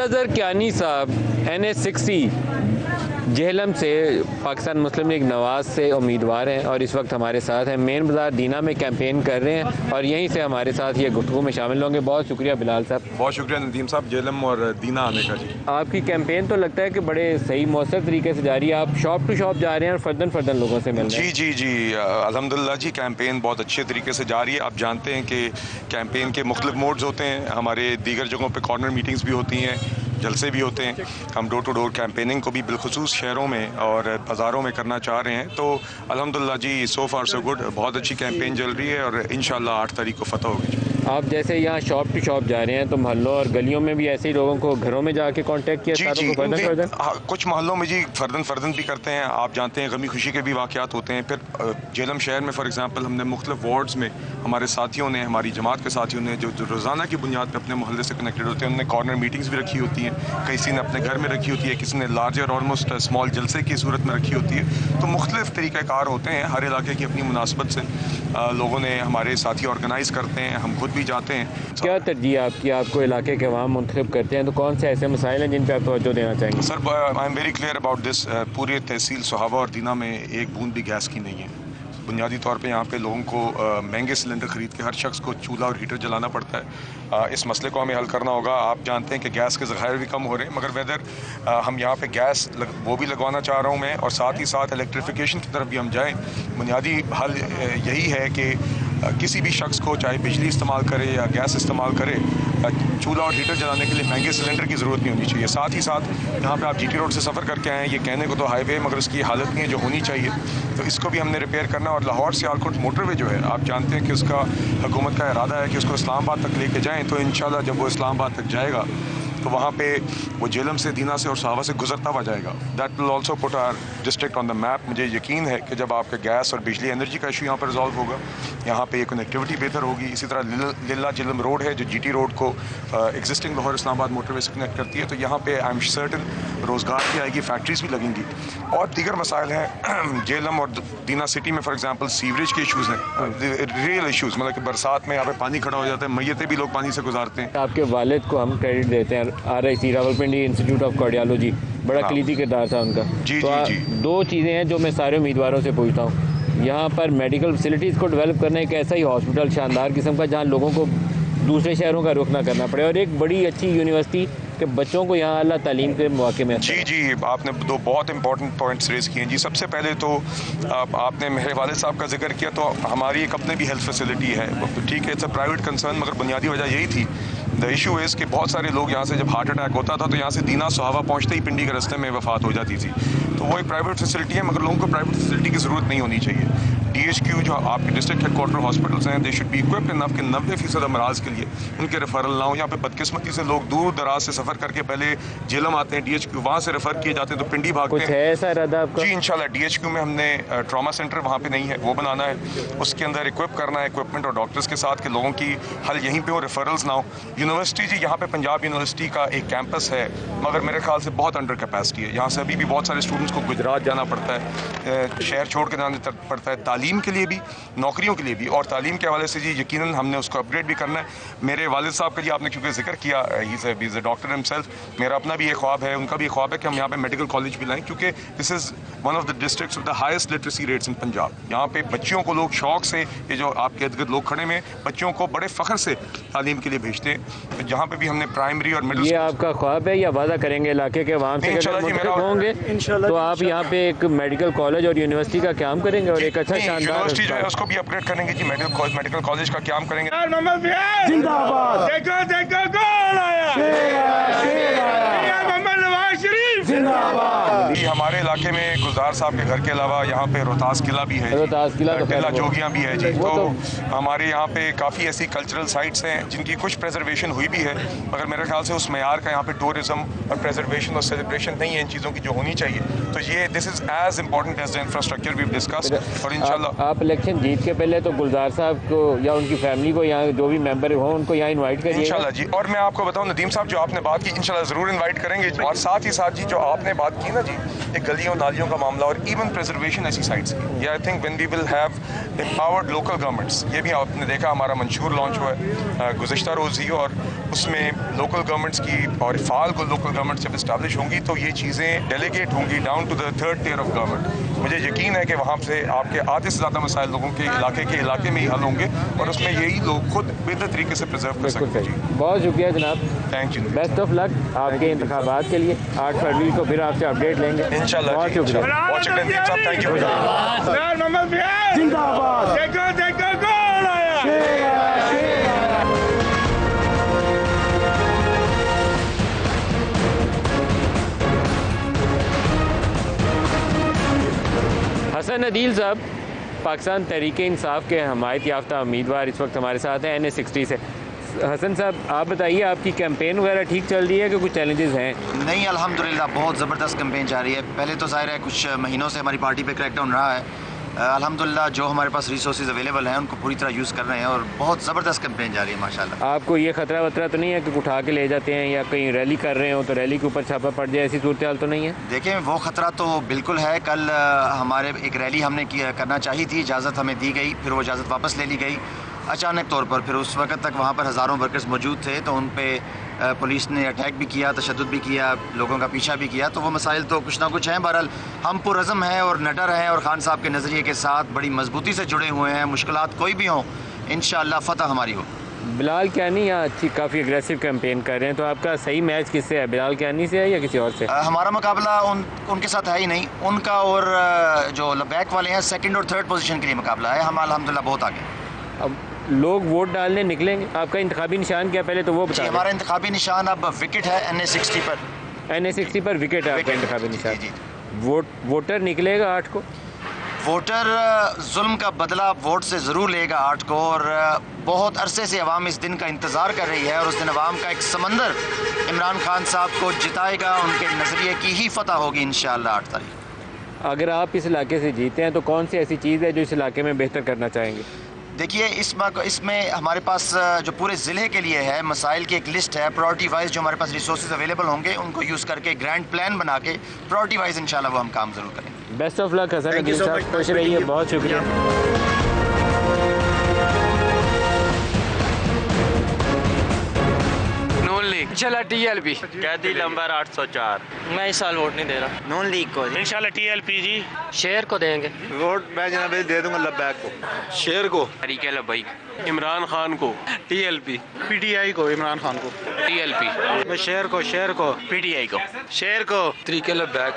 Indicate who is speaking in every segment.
Speaker 1: अजहर कियानी साहब NH60 जेहलम से पाकिस्तान मुस्लिम league Nawaz से उम्मीदवार हैं और इस वक्त हमारे साथ हैं। मेन बाज़ार दीना में कैंपेन कर रहे हैं और यहीं से हमारे साथ ये गुफ्तगू में शामिल होंगे। बहुत शुक्रिया बिलाल साहब।
Speaker 2: बहुत शुक्रिया नदीम साहब, जेहलम और दीना आने का। जी,
Speaker 1: आपकी कैंपेन तो लगता है कि बड़े सही मौसर तरीके से जा रही है। आप शॉप टू शॉप जा रहे हैं और फर्दन लोगों से मिल रहे हैं।
Speaker 2: जी अल्हम्दुलिल्लाह जी, कैंपेन बहुत अच्छे तरीके से जा रही है। आप जानते हैं कि कैंपेन के मुख्तलिफ मोड्स होते हैं। हमारे दीगर जगहों पे कॉर्नर मीटिंग्स भी होती हैं, जलसे भी होते हैं। हम डोर टू डोर कैंपेनिंग को भी बिलखुसूस शहरों में और बाज़ारों में करना चाह रहे हैं। तो अल्हम्दुलिल्लाह जी, सो फार सो गुड, बहुत अच्छी कैंपेन चल रही है और इंशाल्लाह 8 तारीख को फतह होगी।
Speaker 1: आप जैसे यहाँ शॉप टू शॉप जा रहे हैं तो मोहल्लों और गलियों में भी ऐसे ही लोगों को घरों में जाके कांटेक्ट किया?
Speaker 2: जी कुछ मोहल्लों में जी फर्दन भी करते हैं। आप जानते हैं गमी खुशी के भी वाक़यात होते हैं। फिर जेहलम शहर में फॉर एग्जांपल हमने मुख्तलिफ वार्ड्स में हमारे साथियों ने, हमारी जमात के साथियों ने जो रोज़ाना की बुनियाद पर अपने मोहल्ले से कनेक्टेड होते हैं, उन्होंने कॉर्नर मीटिंग्स भी रखी होती हैं। किसी ने अपने घर में रखी होती है, किसी ने लार्जर ऑलमोस्ट स्मॉल जलसे की सूरत में रखी होती है। तो मुख्तलिफ तरीक़ाकार होते हैं। हर इलाके की अपनी मुनासबत से लोगों ने, हमारे साथी ऑर्गेनाइज़ करते हैं, हम खुद भी जाते हैं।
Speaker 1: क्या तरजीह आपकी, आपको इलाके के अवाम मुंतखब करते हैं तो कौन से ऐसे मसाइल हैं जिन पर आप तवज्जो देना चाहेंगे?
Speaker 2: Sir, I am very clear about this. पूरे तहसील सोहावा और दीना में एक बूंद भी गैस की नहीं है। बुनियादी तौर पे यहाँ पे लोगों को महंगे सिलेंडर ख़रीद के हर शख्स को चूल्हा और हीटर जलाना पड़ता है। इस मसले को हमें हल करना होगा। आप जानते हैं कि गैस के ज़खायर भी कम हो रहे हैं, मगर वेदर हम यहाँ पे गैस वो भी लगवाना चाह रहा हूँ मैं, और साथ ही साथ इलेक्ट्रिफिकेशन की तरफ भी हम जाएँ। बुनियादी हल यही है कि किसी भी शख्स को, चाहे बिजली इस्तेमाल करे या गैस इस्तेमाल करे, चूल्हा और हीटर जलाने के लिए महंगे सिलेंडर की ज़रूरत नहीं होनी चाहिए। साथ ही साथ यहाँ पे आप GT रोड से सफ़र करके आएँ, ये कहने को तो हाईवे, मगर उसकी हालत नहीं है जो होनी चाहिए। तो इसको भी हमने रिपेयर करना। और लाहौर सियालकोट मोटरवे जो है, आप जानते हैं कि उसका हुकूमत का इरादा है कि उसको इस्लामाबाद तक लेके जाएँ। तो इंशाल्लाह जब वो इस्लामाबाद तक जाएगा तो वहाँ पे वो जेहलम से, दीना से और साहवा से गुजरता हुआ जाएगा। That will also put our district on the map. मुझे यकीन है कि जब आपके गैस और बिजली एनर्जी का इशू यहाँ पर रिजॉल्व होगा, यहाँ पे कनेक्टिविटी बेहतर होगी। इसी तरह लिल्ला जेहलम रोड है जो GT रोड को एग्जिस्टिंग लाहौर इस्लामाबाद मोटरवे से कनेक्ट करती है। तो यहाँ पे आई एम सर्टन रोज़गार भी आएगी, फैक्ट्रीज भी लगेंगी। और दीगर मसाइल हैं जेहलम और दीना सिटी में, फॉर एग्जाम्पल सीवरेज के इशूज़ हैं, रियल इशूज़, मतलब कि बरसात में यहाँ पे पानी खड़ा हो जाता है, मैयतें भी लोग पानी से गुजारते हैं।
Speaker 1: आपके वालिद को हम क्रेडिट देते हैं, RIC Rawalpindi institute of cardiology, बड़ा कलीदी किरदार था उनका।
Speaker 2: जी
Speaker 1: तो
Speaker 2: जी।
Speaker 1: दो चीज़ें हैं जो मैं सारे उम्मीदवारों से पूछता हूँ। यहाँ पर मेडिकल फैसिलिटीज़ को डेवलप करना, एक ऐसा ही हॉस्पिटल शानदार किस्म का जहाँ लोगों को दूसरे शहरों का रुख ना करना पड़े, और एक बड़ी अच्छी यूनिवर्सिटी कि बच्चों को यहाँ अल्लाह तालीम के मौके में।
Speaker 2: जी आपने दो बहुत इंपॉर्टेंट पॉइंट्स रेज़ किए हैं जी। सबसे पहले तो आपने मेरे वालिद साहब का जिक्र किया, तो हमारी एक अपने भी हेल्थ फैसिलिटी है, ठीक है, इट्स अ प्राइवेट कंसर्न, मगर बुनियादी वजह यही थी। द इशू इज़ कि बहुत सारे लोग यहाँ से जब हार्ट अटैक होता था तो यहाँ से दीना सोहावा पहुँचते ही पिंडी के रास्ते में वफ़ात हो जाती थी। तो वो एक प्राइवेट फैसिलिटी है, मगर लोगों को प्राइवेट फैसिलिटी की ज़रूरत नहीं होनी चाहिए। DHQ जो आपके डिस्ट्रिक्ट हेडक्वार्टर हॉस्पिटल्स हैं, they should be equipped enough कि 90% अमराज के लिए उनके रेफरल ना हो। यहाँ पे बदकिस्मती से लोग दूर दराज से सफ़र करके पहले जेहलम आते हैं, DHQ वहाँ से रेफ़र किए जाते हैं, तो पिंडी भागते हैं।
Speaker 1: कुछ है ऐसा इरादा आपका?
Speaker 2: जी इंशाल्लाह। DHQ में हमने ट्रॉमा सेंटर वहाँ पे नहीं है, वो बनाना है। उसके अंदर इक्विप करना है इक्विपमेंट और डॉक्टर्स के साथ, कि लोगों की हल यहीं पे हो, रेफरल्स ना हो। यूनिवर्सिटी जी, यहाँ पे पंजाब यूनिवर्सिटी का एक कैंपस है, मगर मेरे ख्याल से बहुत अंडर कैपेसिटी है। यहाँ से अभी भी बहुत सारे स्टूडेंट्स को गुजरात जाना पड़ता है, शहर छोड़ के जाना पड़ता है, तालीम के लिए भी, नौकरियों के लिए भी। और तालीम के हवाले से जी यकीनन हमने उसको अपग्रेड भी करना है। मेरे वालिद साहब का जी आपने क्योंकि जिक्र किया, he is a doctor himself, मेरा अपना भी एक ख्वाब है, उनका भी एक ख्वाब है कि हम यहाँ पे मेडिकल कॉलेज भी लाएं, क्योंकि this is one of the districts with the highest literacy rates इन पंजाब। यहाँ पे बच्चियों को लोग शौक से, ये जो आपके इर्द-गिर्द लोग खड़े में, बच्चियों को बड़े फ़ख्र से तालीम के लिए भेजते हैं। जहाँ पे भी हमने प्राइमरी और मिडिल।
Speaker 1: ये आपका ख्वाब है या वादा करेंगे इलाके के अवाम से होंगे तो आप यहाँ पे एक मेडिकल कॉलेज और यूनिवर्सिटी का काम करेंगे और एक अच्छा शानदार
Speaker 2: यूनिवर्सिटी जो है उसको भी अपग्रेड करेंगे जी, मेडिकल कॉलेज का काम करेंगे।
Speaker 3: जिंदाबाद। देखो कौन आया, मोहम्मद नवाज शरीफ जिंदाबाद।
Speaker 2: हमारे इलाके में गुलजार साहब के घर के अलावा यहाँ पे रोहतास किला भी है,
Speaker 1: रोहतास किला,
Speaker 2: टिल्ला जोगियाँ भी है जी। तो हमारे यहाँ पे काफ़ी ऐसी कल्चरल साइट्स हैं जिनकी कुछ प्रेजर्वेशन हुई भी है, मगर मेरे ख्याल से उस मेयार का यहाँ पे टूरिज्म और प्रेजर्वेशन और सेलिब्रेशन नहीं है इन चीज़ों की जो होनी चाहिए। तो ये this is as important as the infrastructure we discussed. और इंशाल्लाह
Speaker 1: आप इलेक्शन जीत के पहले तो गुलजार साहब को या उनकी फैमिली को, यहाँ जो भी मेंबर हो उनको यहाँ इनवाइट करिए
Speaker 2: इंशाल्लाह जी। और मैं आपको बताऊँ नदीम साहब, जो आपने बात की इंशाल्लाह ज़रूर इनवाइट करेंगे। और साथ ही साथ जी जो आपने बात की ना जी, एक गलियों नालियों का मामला और इवन प्रेजर्वेशन ऐसी साइट्स की, I think when we will have empowered local governments, ये भी आपने देखा हमारा मंशूर लॉन्च हुआ है गुज़श्ता रोज़ ही, और उसमें लोकल गवर्नमेंट्स की और फ़ाल लोकल गवर्नमेंट्स जब इस्टाब्लिश होंगी तो ये चीज़ें डेलीगेट होंगी down to the third tier of government. मुझे यकीन है कि वहाँ से आपके आधे से ज़्यादा मसाइल लोगों के इलाके में ही हल होंगे और उसमें यही लोग खुद बेहतर तरीके से प्रिजर्व कर सकते हैं।
Speaker 1: बहुत शुक्रिया जनाब,
Speaker 2: thank you,
Speaker 1: best of luck आपके इंतखाबात के लिए। 8 फरवरी को फिर आपसे अपडेट लेंगे
Speaker 2: इंशाल्लाह।
Speaker 1: बहुत शुक्रिया।
Speaker 2: बहुत शुक्रिया साहब, थैंक यू।
Speaker 3: यार मोहम्मद बियास
Speaker 4: जिंदाबाद।
Speaker 3: देखो देखो कौन आया।
Speaker 1: हसन अदील साहब पाकिस्तान तहरीक इंसाफ के हमायत याफ्ता उम्मीदवार इस वक्त हमारे साथ हैं NA60 से। हसन साहब, आप बताइए, आपकी कैंपेन वगैरह ठीक चल रही है कि कुछ चैलेंजेस हैं?
Speaker 5: नहीं, अल्हम्दुलिल्लाह बहुत ज़बरदस्त कैंपेन जा रही है। पहले तो ज़ाहिर है कुछ महीनों से हमारी पार्टी पे क्रैकडाउन रहा है। अल्हम्दुलिल्लाह जो हमारे पास रिसोर्सेज अवेलेबल हैं उनको पूरी तरह यूज़ कर रहे हैं और बहुत ज़बरदस्त कैंपेन जा रही है माशाल्लाह।
Speaker 1: आपको ये खतरा वतरा तो नहीं है कि उठा के ले जाते हैं या कहीं रैली कर रहे हो तो रैली के ऊपर छापा पड़ जाए, ऐसी सूरत हाल तो नहीं है?
Speaker 5: देखें, वो ख़तरा तो बिल्कुल है। कल हमारे एक रैली हमने करना चाहिए थी, इजाज़त हमें दी गई, फिर वो इजाज़त वापस ले ली गई अचानक तौर पर। फिर उस वक्त तक वहाँ पर हज़ारों वर्कर्स मौजूद थे तो उन पर पुलिस ने अटैक भी किया, तशद्दुद भी किया, लोगों का पीछा भी किया। तो वो मसाइल तो कुछ ना कुछ हैं। बहरहाल हम पुरज़म हैं और नटर हैं और ख़ान साहब के नज़रिए के साथ बड़ी मजबूती से जुड़े हुए हैं। मुश्किलात कोई भी हों, इंशाअल्लाह फ़तह हमारी हो।
Speaker 1: बिलाल कियानी यहाँ अच्छी काफ़ी एग्रेसिव कैंपेन कर रहे हैं, तो आपका सही मैच किससे है? बिलाल कियानी से है या किसी और से?
Speaker 5: हमारा मुकाबला उनके साथ है ही नहीं। उनका और जो लबैक वाले हैं सेकंड और थर्ड पोजीशन के लिए मुकाबला है। हम अल्हम्दुलिल्लाह बहुत आगे।
Speaker 1: अब लोग वोट डालने निकलेंगे। आपका इंतखाबी निशान क्या, पहले तो वो
Speaker 5: जी,
Speaker 1: बता
Speaker 5: हमारा इंतखाबी निशान अब विकेट है NA60 पर।
Speaker 1: NA60 पर विकेट है आपका इंतखाबी
Speaker 5: जी,
Speaker 1: निशान।
Speaker 5: जी।
Speaker 1: वोटर निकलेगा 8 को?
Speaker 5: वोटर जुल्म का बदला वोट से ज़रूर लेगा 8 को और बहुत अरसे से अवाम इस दिन का इंतज़ार कर रही है और उस दिन अवाम का एक समंदर इमरान खान साहब को जिताएगा। उनके नज़रिए की ही फतह होगी इंशाअल्लाह 8 तारीख।
Speaker 1: अगर आप इस इलाके से जीते हैं तो कौन सी ऐसी चीज़ है जो इस इलाके में बेहतर करना चाहेंगे?
Speaker 5: देखिए, इसमें हमारे पास जो पूरे ज़िले के लिए है मसाइल की एक लिस्ट है। प्रायोरिटी वाइज जो हमारे पास रिसोर्सेज अवेलेबल होंगे उनको यूज़ करके ग्रैंड प्लान बना के प्रायोरिटी वाइज इंशाल्लाह वो हम काम ज़रूर करेंगे।
Speaker 1: Best of luck Hasan Adeel साहब, खुश रहिए, बहुत शुक्रिया।
Speaker 6: इंशाल्लाह TLP।
Speaker 7: कैदी नंबर 804।
Speaker 6: मैं इस साल वोट नहीं दे रहा।
Speaker 7: नून लीग को
Speaker 3: इंशाल्लाह TLP जी।
Speaker 6: शेर को देंगे।
Speaker 7: वोट मैं जनाब दे दूंगा लब्बैक को, शेर को,
Speaker 6: तरीके लब्बैक,
Speaker 7: इमरान खान को,
Speaker 6: TLP,
Speaker 4: PTI को, इमरान खान को,
Speaker 6: TLP,
Speaker 7: मैं शेर को
Speaker 6: PTI को,
Speaker 7: शेर को,
Speaker 6: तरीके लब्बैक,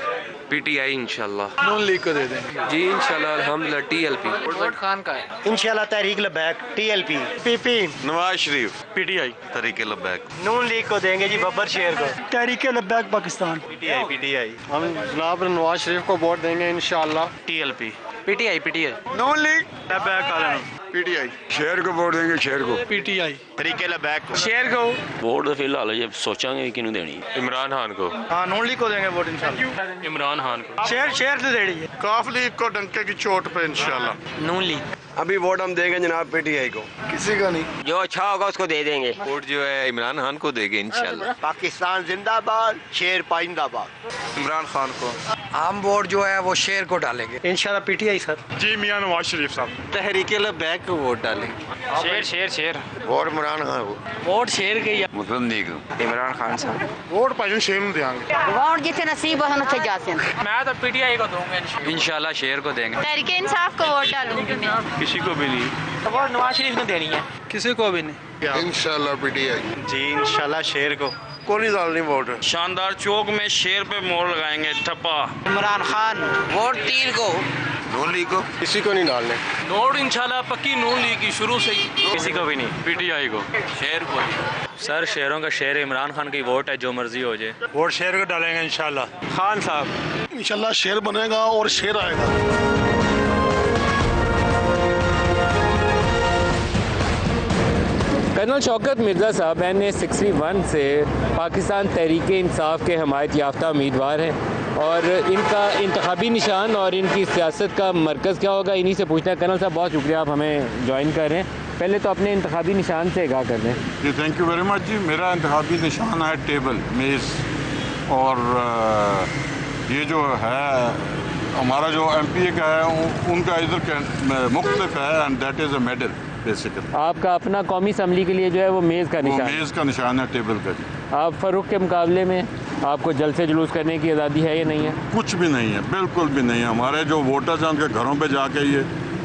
Speaker 6: PTI इंशाल्लाह।
Speaker 4: नून लीग को दे देंगे
Speaker 6: जी इंशाल्लाह अल्हम्दुलिल्लाह TLP।
Speaker 8: वोट खान का है
Speaker 7: इंशाल्लाह तहरीक लब्बैक, TLP, PP,
Speaker 9: Nawaz Sharif,
Speaker 7: PTI,
Speaker 9: तरीके लब्बैक,
Speaker 7: नून लीग को देंगे जी बब्बर शेर को,
Speaker 4: तहरीक लब्बैक पाकिस्तान।
Speaker 7: PTI।
Speaker 4: हम जनाब नवाज शरीफ को वोट देंगे इंशाअल्लाह।
Speaker 6: TLP, PTI।
Speaker 4: नून लीग
Speaker 7: लब्बैक वाला
Speaker 9: PTI, शेर को वोट देंगे, शेर को,
Speaker 4: PTI।
Speaker 7: तरीके लब्बैक को,
Speaker 6: शेर को
Speaker 10: वोट तो फिलहाल ये सोचांगे किन्नू देनी।
Speaker 6: इमरान खान को,
Speaker 4: हाँ, नून लीग को देंगे वोट इंशाअल्लाह।
Speaker 6: इमरान खान को,
Speaker 7: शेर तो देनी है।
Speaker 9: काफ लीग को डंके की चोट पे इंशाल्लाह।
Speaker 6: नून लीग।
Speaker 9: अभी वोट हम देंगे जनाब PTI को।
Speaker 4: किसी का नहीं।
Speaker 10: जो अच्छा होगा उसको दे देंगे।
Speaker 6: वोट जो है इमरान खान को देंगे इंशाल्लाह।
Speaker 7: पाकिस्तान जिंदाबाद, शेर पाइंदाबाद।
Speaker 9: इमरान खान को।
Speaker 8: हम वोट जो है वो शेर को डालेंगे।
Speaker 7: इंशाल्लाह PTI सर।
Speaker 9: जी मियां नवाज शरीफ साहब।
Speaker 7: तहरीके लब्बैक को वोट डालेंगे।
Speaker 6: शेर।
Speaker 9: वोट इमरान खान को।
Speaker 6: वोट शेर के।
Speaker 10: मुस्लिम लीग,
Speaker 6: इमरान खान साहब।
Speaker 9: वोट भाई शेर में देंगे।
Speaker 11: वोट जिथे नसीब हो उसे जाते हैं।
Speaker 6: मैं तो PTI को दूंगा इंशाल्लाह। शेर को देंगे।
Speaker 11: तहरीक इंसाफ को वोट डालूंगी मैं।
Speaker 6: किसी को भी नहीं। वोट नवाज शरीफ ने देनी है।
Speaker 4: किसी को भी नहीं।
Speaker 9: इंशाल्लाह PTI।
Speaker 7: जी इंशाल्लाह शेर को।
Speaker 9: कौन नहीं डालनी वोट।
Speaker 10: शानदार चौक में शेर पे मोड़ लगाएंगे, ठप्पा।
Speaker 8: इमरान खान। वोट तीर को।
Speaker 9: नून लीग को। किसी को नहीं डालने।
Speaker 6: वोट इंशाल्लाह पक्की नून लीग की शुरू से ही। किसी को भी नहीं। PTI को। शेर को।
Speaker 10: सर शेरों का शेर इमरान खान की वोट है, जो मर्जी हो जाए।
Speaker 7: वोट शेर को डालेंगे इंशाल्लाह। खान साहब।
Speaker 4: इंशाअल्लाह शेर बनेगा और शेर आएगा।
Speaker 1: कर्नल शौकत मिर्ज़ा साहब NA61 से पाकिस्तान तहरीक इंसाफ के हमायत याफ्ता उम्मीदवार हैं और इनका इंतखाबी निशान और इनकी सियासत का मरकज़ क्या होगा, इन्हीं से पूछना है। कर्नल साहब, बहुत शुक्रिया, आप हमें ज्वाइन कर रहे हैं। पहले तो अपने इंतखाबी निशान से आगाह कर दें।
Speaker 9: जी थैंक यू वेरी मच जी। मेरा इंतखाबी निशान है टेबल, मेज़, और ये जो है हमारा जो MPA का है उनका इधर मुख्तलिफ है and that is a medal basically.
Speaker 1: आपका अपना कौमी असम्बली के लिए जो है वो मेज़ का निशान,
Speaker 9: मेज़ का निशान है टेबल का जी।
Speaker 1: आप फ़ारूक के मुकाबले में आपको जलसे जुलूस करने की आज़ादी है या नहीं है?
Speaker 9: कुछ भी नहीं है, बिल्कुल भी नहीं है। हमारे जो वोटर्स हैं उनके घरों पे जाके ये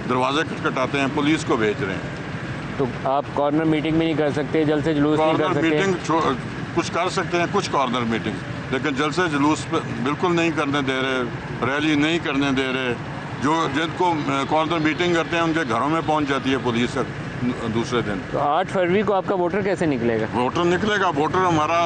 Speaker 9: दरवाजे खटखटाते हैं, पुलिस को भेज रहे हैं।
Speaker 1: तो आप कॉर्नर मीटिंग भी नहीं कर सकते, जलसे जुलूस नहीं कर
Speaker 9: कॉर्नर
Speaker 1: सकते?
Speaker 9: मीटिंग कुछ कर सकते हैं, कुछ कॉर्नर मीटिंग, लेकिन जलसे जुलूस पे बिल्कुल नहीं करने दे रहे, रैली नहीं करने दे रहे। जो जिनको कॉर्नर मीटिंग करते हैं उनके घरों में पहुंच जाती है पुलिस दूसरे दिन।
Speaker 1: तो 8 फरवरी को आपका वोटर कैसे निकलेगा?
Speaker 9: वोटर निकलेगा, वोटर हमारा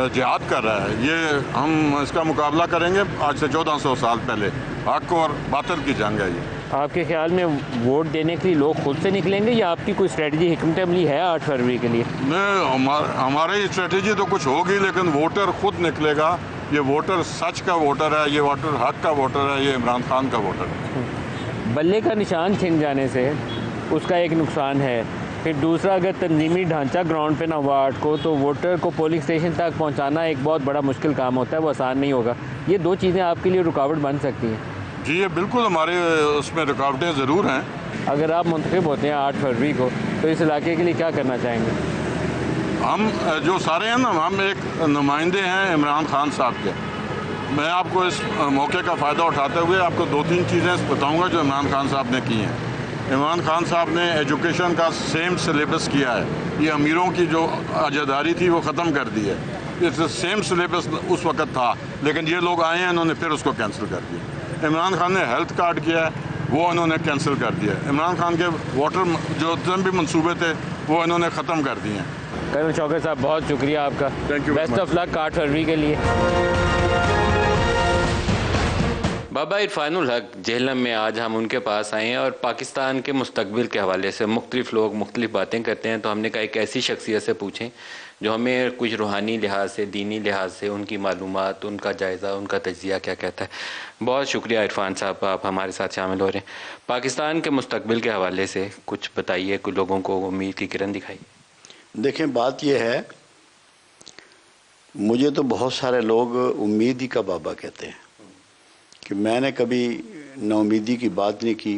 Speaker 9: जिहाद कर रहा है। ये हम इसका मुकाबला करेंगे आज से 1400 साल पहले। हक और बातिल की जंग है ये।
Speaker 1: आपके ख्याल में वोट देने के लिए लोग खुद से निकलेंगे या आपकी कोई स्ट्रेटजी हिकमत अमली है 8 फरवरी के लिए?
Speaker 9: नहीं, हमारी स्ट्रेटजी तो कुछ होगी, लेकिन वोटर खुद निकलेगा। ये वोटर सच का वोटर है, ये वोटर हक का वोटर है, ये इमरान खान का वोटर है।
Speaker 1: बल्ले का निशान छिन जाने से उसका एक नुकसान है, फिर दूसरा अगर तंजीमी ढांचा ग्राउंड पे ना हुआ 8 को तो वोटर को पोलिंग स्टेशन तक पहुंचाना एक बहुत बड़ा मुश्किल काम होता है, वो आसान नहीं होगा। ये 2 चीज़ें आपके लिए रुकावट बन सकती हैं।
Speaker 9: जी ये बिल्कुल हमारे उसमें रुकावटें ज़रूर हैं।
Speaker 1: अगर आप मुंतखब होते हैं 8 फरवरी को तो इस इलाके के लिए क्या करना चाहेंगे?
Speaker 9: हम जो सारे हैं ना, हम एक नुमाइंदे हैं इमरान खान साहब के। मैं आपको इस मौके का फ़ायदा उठाते हुए आपको 2-3 चीज़ें बताऊंगा जो इमरान खान साहब ने की हैं। इमरान खान साहब ने एजुकेशन का सेम सिलेबस किया है। ये अमीरों की जो आज़ादारी थी वो ख़त्म कर दी है। इस सेम सिलेबस उस वक़्त था, लेकिन ये लोग आए हैं, इन्होंने फिर उसको कैंसिल कर दिया। इमरान खान ने हेल्थ कार्ड किया है, वो इन्होंने कैंसिल कर दिया। इमरान खान के वाटर जो जितने भी मंसूबे थे वो इन्होंने ख़त्म कर दिए हैं।
Speaker 1: कर्नल शौकत साहब बहुत शुक्रिया आपका।
Speaker 9: Thank you.
Speaker 1: Best of luck 8 फरवरी के लिए। बाबा इरफानुल हक जेहलम में आज हम उनके पास आए हैं और पाकिस्तान के मुस्तकबिल के हवाले से मुख्तलिफ लोग मुख्तलिफ बातें करते हैं, तो हमने कहा एक ऐसी शख्सियत से पूछें जो हमें कुछ रूहानी लिहाज से, दीनी लिहाज से उनकी मालूमात, उनका जायज़ा, उनका तज्ज़िया क्या कहता है। बहुत शुक्रिया इरफान साहब, आप हमारे साथ शामिल हो रहे हैं। पाकिस्तान के मुस्तकबिल के हवाले से कुछ बताइए, कुछ लोगों को उम्मीद की किरण दिखाई।
Speaker 12: देखें, बात यह है, मुझे तो बहुत सारे लोग उम्मीद ही का बाबा कहते हैं कि मैंने कभी नाउमीदी की बात नहीं की।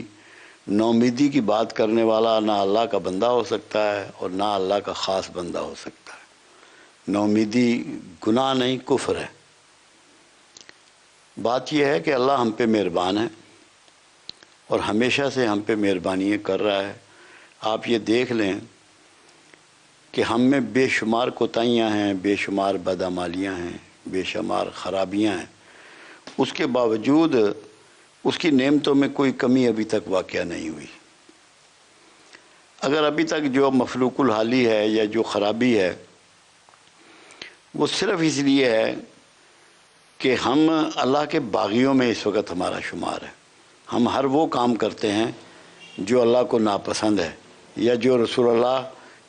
Speaker 12: नाउमीदी की बात करने वाला ना अल्लाह का बंदा हो सकता है और ना अल्लाह का ख़ास बंदा हो सकता है। नाउमीदी गुनाह नहीं, कुफ्र है। बात यह है कि अल्लाह हम पे मेहरबान है और हमेशा से हम पे मेहरबानियाँ कर रहा है। आप ये देख लें कि हम में बेशुमार कोताहियाँ हैं, बेशुमार बदअमालियाँ हैं, बेशुमार ख़राबियाँ हैं, उसके बावजूद उसकी नेमतों में कोई कमी अभी तक वाक़या नहीं हुई। अगर अभी तक जो मफलूकुल हाली है या जो ख़राबी है वो सिर्फ़ इसलिए है कि हम अल्लाह के बागियों में इस वक्त हमारा शुमार है। हम हर वो काम करते हैं जो अल्लाह को नापसंद है या जो रसूलुल्लाह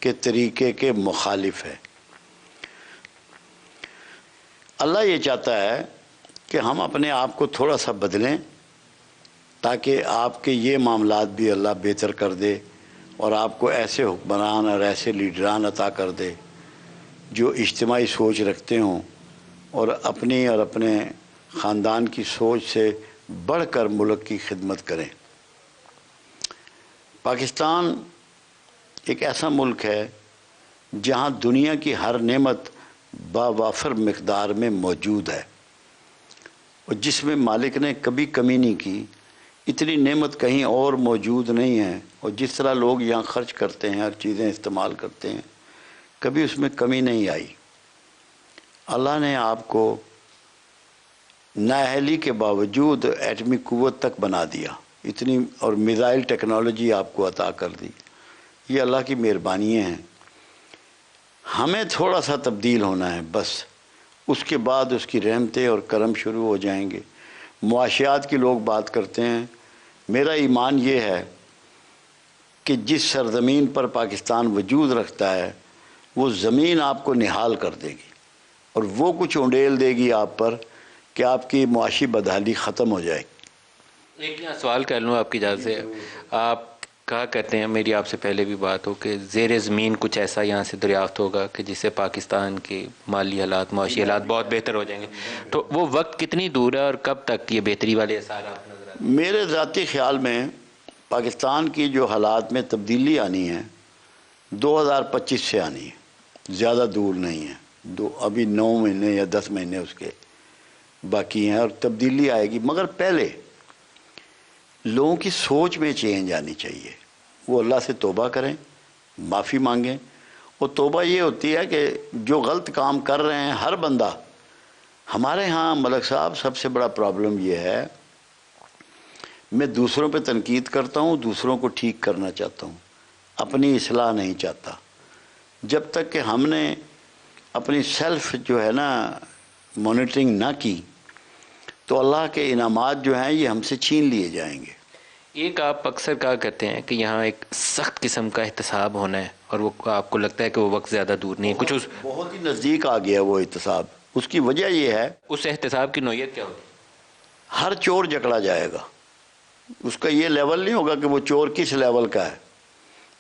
Speaker 12: के तरीक़े के मुखालिफ है। अल्लाह ये चाहता है कि हम अपने आप को थोड़ा सा बदलें ताकि आपके ये मामलात भी अल्लाह बेहतर कर दे और आपको ऐसे हुक्मरान और ऐसे लीडरान अता कर दे जो इज्तिमाई सोच रखते हों और अपनी और अपने ख़ानदान की सोच से बढ़कर मुल्क की खिदमत करें। पाकिस्तान एक ऐसा मुल्क है जहाँ दुनिया की हर नेमत बावाफर मिक़दार में मौजूद है और जिसमें मालिक ने कभी कमी नहीं की। इतनी नेमत कहीं और मौजूद नहीं है और जिस तरह लोग यहाँ ख़र्च करते हैं, हर चीज़ें इस्तेमाल करते हैं, कभी उसमें कमी नहीं आई। अल्लाह ने आपको नाअहली के बावजूद एटमी क़ुव्वत तक बना दिया, इतनी और मिज़ाइल टेक्नोलॉजी आपको अता कर दी। ये अल्लाह की मेहरबानियाँ हैं। हमें थोड़ा सा तब्दील होना है बस, उसके बाद उसकी रहमतें और करम शुरू हो जाएंगे। मुआशियात की लोग बात करते हैं, मेरा ईमान ये है कि जिस सरज़मीन पर पाकिस्तान वजूद रखता है वो ज़मीन आपको निहाल कर देगी और वो कुछ उंडेल देगी आप पर कि आपकी मुआशी बदहाली ख़त्म हो जाएगी।
Speaker 1: एक यहाँ सवाल कर लूँ आपकी इजाज़त से। आप कहा करते हैं, मेरी आपसे पहले भी बात हो कि ज़ेर ज़मीन कुछ ऐसा यहाँ से दरियाफ्त होगा कि जिससे पाकिस्तान के माली हालात, माशी हालात बहुत बेहतर हो जाएंगे। तो वो वक्त कितनी दूर है और कब तक ये बेहतरी वाले आसार आप नजर आते हैं?
Speaker 12: मेरे ज़ाती ख्याल में पाकिस्तान की जो हालात में तब्दीली आनी है 2025 से आनी है, ज़्यादा दूर नहीं है। अभी 9 महीने या 10 महीने उसके बाकी हैं और तब्दीली आएगी। मगर पहले लोगों की सोच में चेंज आनी चाहिए। वो अल्लाह से तौबा करें, माफ़ी मांगें। और तौबा ये होती है कि जो गलत काम कर रहे हैं हर बंदा, हमारे यहाँ मलक साहब सबसे बड़ा प्रॉब्लम ये है, मैं दूसरों पे तनकीद करता हूँ, दूसरों को ठीक करना चाहता हूँ, अपनी इस्लाह नहीं चाहता। जब तक कि हमने अपनी सेल्फ जो है ना मॉनिटरिंग ना की तो अल्लाह के इनामात जो हैं ये हमसे छीन लिए जाएंगे।
Speaker 1: एक आप अक्सर कहा करते हैं कि यहाँ एक सख्त किस्म का एहतसाब होना है और वो आपको लगता है कि वो वक्त ज़्यादा दूर नहीं है, कुछ उस
Speaker 12: बहुत ही नज़दीक आ गया वो एहतसाब। उसकी वजह ये है,
Speaker 1: उस एहतसाब की नौयत क्या होगी?
Speaker 12: हर चोर जकड़ा जाएगा। उसका ये लेवल नहीं होगा कि वो चोर किस लेवल का है।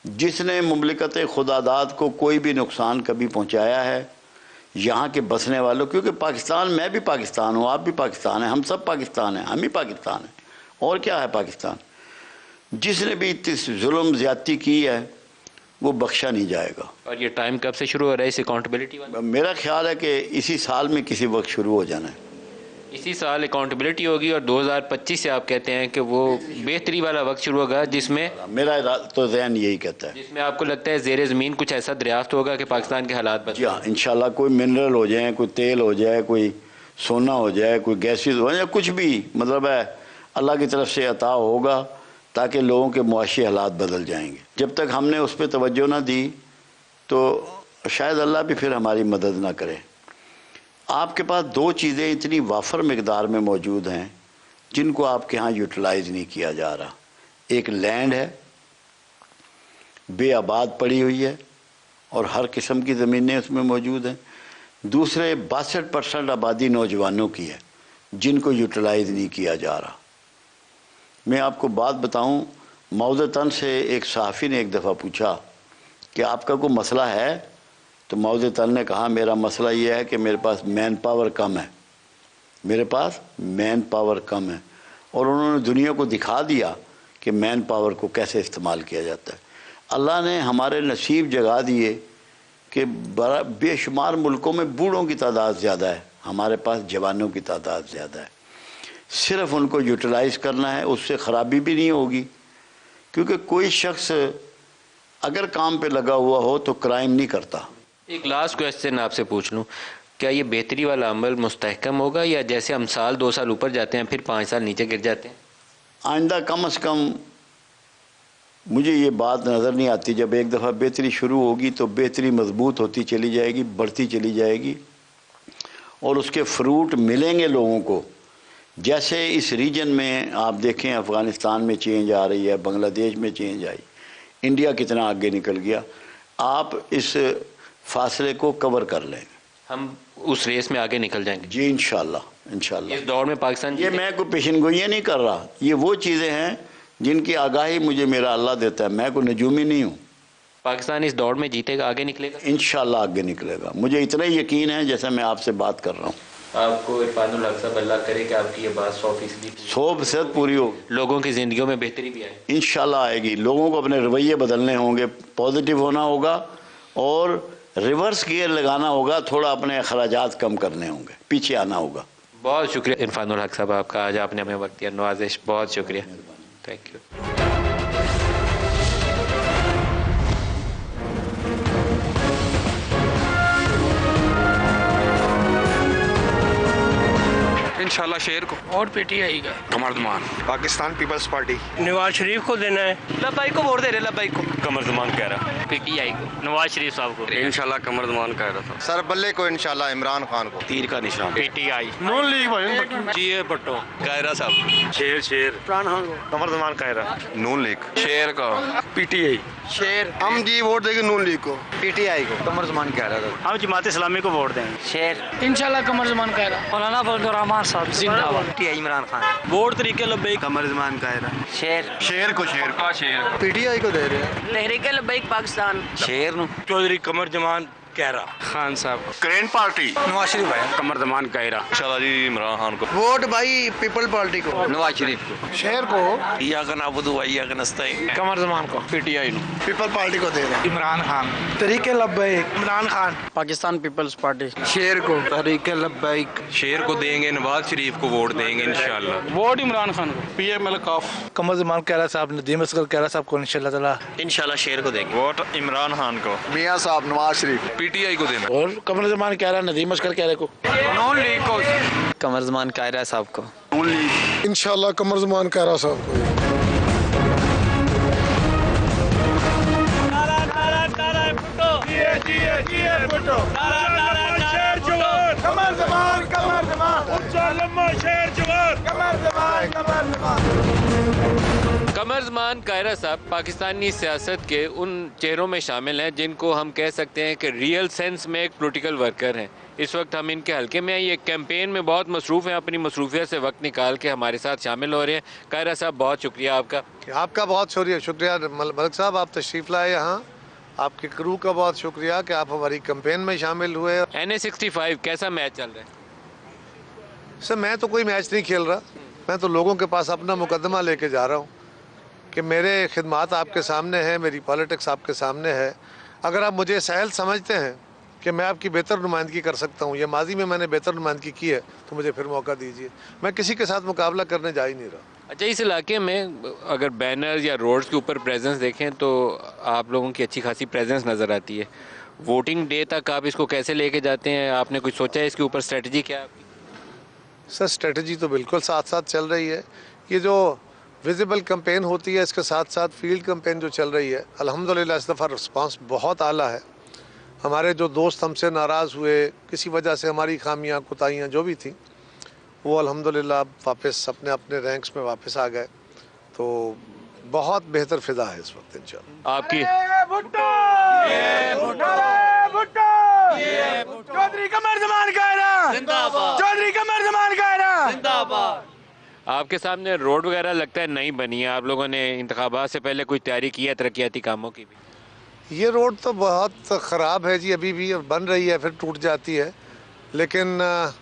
Speaker 12: जिसने मुमलिकत खुदादाद को कोई भी नुकसान कभी पहुँचाया है, यहाँ के बसने वालों, क्योंकि पाकिस्तान, मैं भी पाकिस्तान हूँ, आप भी पाकिस्तान हैं, हम सब पाकिस्तान हैं, हम ही पाकिस्तान हैं, और क्या है पाकिस्तान। जिसने भी इतनी जुल्म ज़्यादती की है वो बख्शा नहीं जाएगा।
Speaker 1: और ये टाइम कब से शुरू हो रहा है इस अकाउंटेबिलिटी वाला?
Speaker 12: मेरा ख्याल है कि इसी साल में किसी वक्त शुरू हो जाना है।
Speaker 1: इसी साल अकाउंटेबिलिटी होगी और 2025 से आप कहते हैं कि वो बेहतरी वाला वक्त शुरू होगा जिसमें
Speaker 12: मेरा तो ज़हन यही कहता है,
Speaker 1: जिसमें आपको लगता है ज़ेर ज़मीन कुछ ऐसा दरियाफ्त होगा कि पाकिस्तान के हालात बदल।
Speaker 12: जी हाँ, इंशाल्लाह कोई मिनरल हो जाए, कोई तेल हो जाए, कोई सोना हो जाए, कोई गैसेज हो जाए, कुछ भी मतलब है अल्लाह की तरफ से अता होगा ताकि लोगों के मुआशी हालात बदल जाएंगे। जब तक हमने उस पर तवज्जो ना दी तो शायद अल्लाह भी फिर हमारी मदद ना करे। आपके पास 2 चीज़ें इतनी वाफर मकदार में मौजूद हैं जिनको आपके यहाँ यूटिलाइज़ नहीं किया जा रहा। एक लैंड है, बेआबाद पड़ी हुई है और हर किस्म की ज़मीनें उसमें मौजूद हैं। दूसरे 62% आबादी नौजवानों की है जिनको यूटिलाइज़ नहीं किया जा रहा। मैं आपको बात बताऊं, मौज़तन से एक सहाफ़ी ने एक दफ़ा पूछा कि आपका कोई मसला है, तो मौज़तन ने कहा मेरा मसला ये है कि मेरे पास मैन पावर कम है, मेरे पास मैन पावर कम है। और उन्होंने दुनिया को दिखा दिया कि मैन पावर को कैसे इस्तेमाल किया जाता है। अल्लाह ने हमारे नसीब जगा दिए कि बेशुमार मुल्कों में बूढ़ों की तादाद ज़्यादा है, हमारे पास जवानों की तादाद ज़्यादा है। सिर्फ उनको यूटिलाइज़ करना है, उससे ख़राबी भी नहीं होगी, क्योंकि कोई शख्स अगर काम पे लगा हुआ हो तो क्राइम नहीं करता।
Speaker 1: एक लास्ट क्वेश्चन आपसे पूछ लूँ, क्या ये बेहतरी वाला अमल मुस्तहकम होगा या जैसे हम साल 2 साल ऊपर जाते हैं फिर 5 साल नीचे गिर जाते हैं?
Speaker 12: आइंदा कम से कम मुझे ये बात नज़र नहीं आती। जब एक दफ़ा बेहतरी शुरू होगी तो बेहतरी मजबूत होती चली जाएगी, बढ़ती चली जाएगी और उसके फ्रूट मिलेंगे लोगों को। जैसे इस रीजन में आप देखें, अफ़गानिस्तान में चेंज आ रही है, बांग्लादेश में चेंज आई, इंडिया कितना आगे निकल गया। आप इस फासले को कवर कर लेंगे,
Speaker 1: हम उस रेस में आगे निकल जाएंगे
Speaker 12: जी इंशाल्लाह। इंशाल्लाह
Speaker 1: इस दौर में पाकिस्तान,
Speaker 12: ये मैं कोई पेशनगोइयाँ नहीं कर रहा, ये वो चीज़ें हैं जिनकी आगाही मुझे मेरा अल्लाह देता है, मैं कोई नजूमी नहीं हूँ।
Speaker 1: पाकिस्तान इस दौड़ में जीतेगा, आगे निकलेगा
Speaker 12: इंशाल्लाह आगे निकलेगा, मुझे इतना ही यकीन है जैसे मैं आपसे बात कर रहा हूँ।
Speaker 1: आपको इरफानुल हक साहब, अल्लाह करे कि आपकी ये बात
Speaker 12: 100% पूरी हो,
Speaker 1: लोगों की ज़िंदगियों में बेहतरी भी आए।
Speaker 12: इंशाल्लाह आएगी। लोगों को अपने रवैये बदलने होंगे, पॉजिटिव होना होगा और रिवर्स गियर लगाना होगा, थोड़ा अपने अखराजात कम करने होंगे, पीछे आना होगा।
Speaker 1: बहुत शुक्रिया इरफानुल हक साहब आपका, आज आपने हमें वक्त दिया। नवाजिश, बहुत शुक्रिया, थैंक यू।
Speaker 6: इंशाल्लाह शेर को।
Speaker 8: और पीटीआई का
Speaker 6: कमरदमान।
Speaker 7: पाकिस्तान पीपल्स पार्टी।
Speaker 3: नवाज शरीफ को देना है।
Speaker 6: लब्बाई को वोट दे रहे, लब्बाई को।
Speaker 10: कमरदमान कह रहा,
Speaker 8: पीटीआई को,
Speaker 10: नवाज शरीफ साहब को।
Speaker 6: इंशाल्लाह कमरदमान कह रहा था।
Speaker 7: सर बल्ले को इंशाल्लाह इमरान खान को।
Speaker 10: तीर का निशान
Speaker 8: पीटीआई।
Speaker 3: नून लीग भाई
Speaker 10: जी भट्टो कायरा साहब। शेर
Speaker 7: कमरदमान कायरा।
Speaker 2: नून लीग।
Speaker 6: शेर का
Speaker 8: पीटीआई। शेर
Speaker 7: हम जी वोट देंगे नून लीग को।
Speaker 8: पीटीआई को।
Speaker 10: कमरदमान कह रहा था।
Speaker 8: हम जमात इस्लामी को वोट देंगे। शेर।
Speaker 11: इंशाल्लाह कमर जमान कह रहा।
Speaker 8: मौलाना फजलुर रहमान साहब जिंदाबाद।
Speaker 10: इमरान खान।
Speaker 6: वोट तरीके लब्बैक
Speaker 7: कमर जमान कायरा।
Speaker 4: शेर को
Speaker 7: पीटीआई को दे रहे हैं।
Speaker 11: तहरीक लब्बैक पाकिस्तान।
Speaker 10: शेर
Speaker 3: चौधरी कमर जमान कहरा।
Speaker 6: खान साहब।
Speaker 7: ग्रैंड पार्टी
Speaker 8: नवाज शरीफ भाई।
Speaker 6: कमर जमान कायरा।
Speaker 7: चला जी इमरान खान को।
Speaker 8: वोट भाई पीपल पार्टी को।
Speaker 10: नवाज शरीफ को।
Speaker 8: शेर को।
Speaker 6: या का नाबुदु या का नस्ताई।
Speaker 8: कमर जमान को।
Speaker 6: पीटीआई नु।
Speaker 4: पीपल पार्टी को दे रहे हैं।
Speaker 8: इमरान खान।
Speaker 4: तरीके लब्बैक इमरान खान।
Speaker 8: पाकिस्तान पीपल्स पार्टी। शेर को।
Speaker 7: तहरीक लब्बैक।
Speaker 6: शेर को देंगे, नवाज शरीफ को वोट देंगे इंशाल्लाह।
Speaker 8: वोट इमरान खान को।
Speaker 7: पीएमएल काफ।
Speaker 4: कमर जमान कहरा साहब नदीम असगर कहरा साहब को इंशाल्लाह ताला।
Speaker 10: इंशाल्लाह शेर को देंगे।
Speaker 7: वोट इमरान खान को।
Speaker 9: मियाँ साहब नवाज शरीफ।
Speaker 6: पीटीआई को देना।
Speaker 4: और कमर जमान कहरा नदीम असगर कहरा को।
Speaker 8: नॉन लीग को।
Speaker 10: कमर जमान कायरा साहब को।
Speaker 4: इंशाल्लाह कमर जमान कहरा साहब को।
Speaker 1: कमर जमान कायरा साहब पाकिस्तानी सियासत के उन चेहरों में शामिल हैं जिनको हम कह सकते हैं कि रियल सेंस में एक पॉलिटिकल वर्कर हैं। इस वक्त हम इनके हल्के में हैं, ये कैंपेन में बहुत मसरूफ़ हैं, अपनी मसरूफियत से वक्त निकाल के हमारे साथ शामिल हो रहे हैं। कायरा साहब बहुत शुक्रिया आपका।
Speaker 13: आपका बहुत शुक्रिया मलिक साहब, आप तशरीफ़ लाए यहाँ। आपके क्रू का बहुत शुक्रिया कि आप हमारी कैंपेन में शामिल हुए।
Speaker 1: NA65 कैसा मैच चल रहा है?
Speaker 13: सर मैं तो कोई मैच नहीं खेल रहा, मैं तो लोगों के पास अपना मुकदमा लेके जा रहा हूँ कि मेरे खिदमात आपके सामने हैं, मेरी पॉलिटिक्स आपके सामने है। अगर आप मुझे सहल समझते हैं कि मैं आपकी बेहतर नुमाइंदगी कर सकता हूँ, या माजी में मैंने बेहतर नुमाइंदगी की है, तो मुझे फिर मौका दीजिए। मैं किसी के साथ मुकाबला करने जा ही नहीं रहा।
Speaker 1: अच्छा, इस इलाके में अगर बैनर या रोड्स के ऊपर प्रेजेंस देखें तो आप लोगों की अच्छी खासी प्रेजेंस नज़र आती है। वोटिंग डे तक आप इसको कैसे लेके जाते हैं? आपने कुछ सोचा है इसके ऊपर? स्ट्रेटजी क्या है आपकी?
Speaker 13: सर स्ट्रेटजी तो बिल्कुल साथ साथ चल रही है। ये जो विजिबल कैंपेन होती है, इसके साथ साथ फील्ड कैंपेन जो चल रही है, अल्हम्दुलिल्लाह इस दफ़ा रिस्पांस बहुत आला है। हमारे जो दोस्त हमसे नाराज़ हुए, किसी वजह से हमारी खामियां कोताहियां जो भी थी, वो अल्हम्दुलिल्लाह अब वापस अपने अपने रैंक्स में वापस आ गए। तो बहुत बेहतर फ़िज़ा है इस वक्त इंशाअल्लाह।
Speaker 1: आपकी
Speaker 8: चौधरी कमर जमान कायरा जिंदाबाद। चौधरी कमर जमान कायरा जिंदाबाद।
Speaker 1: आपके सामने रोड वगैरह लगता है नहीं बनी है, आप लोगों ने इंतखाबात से पहले कोई तैयारी की है तरक्याती कामों की भी?
Speaker 13: ये रोड तो बहुत ख़राब है जी, अभी भी बन रही है, फिर टूट जाती है। लेकिन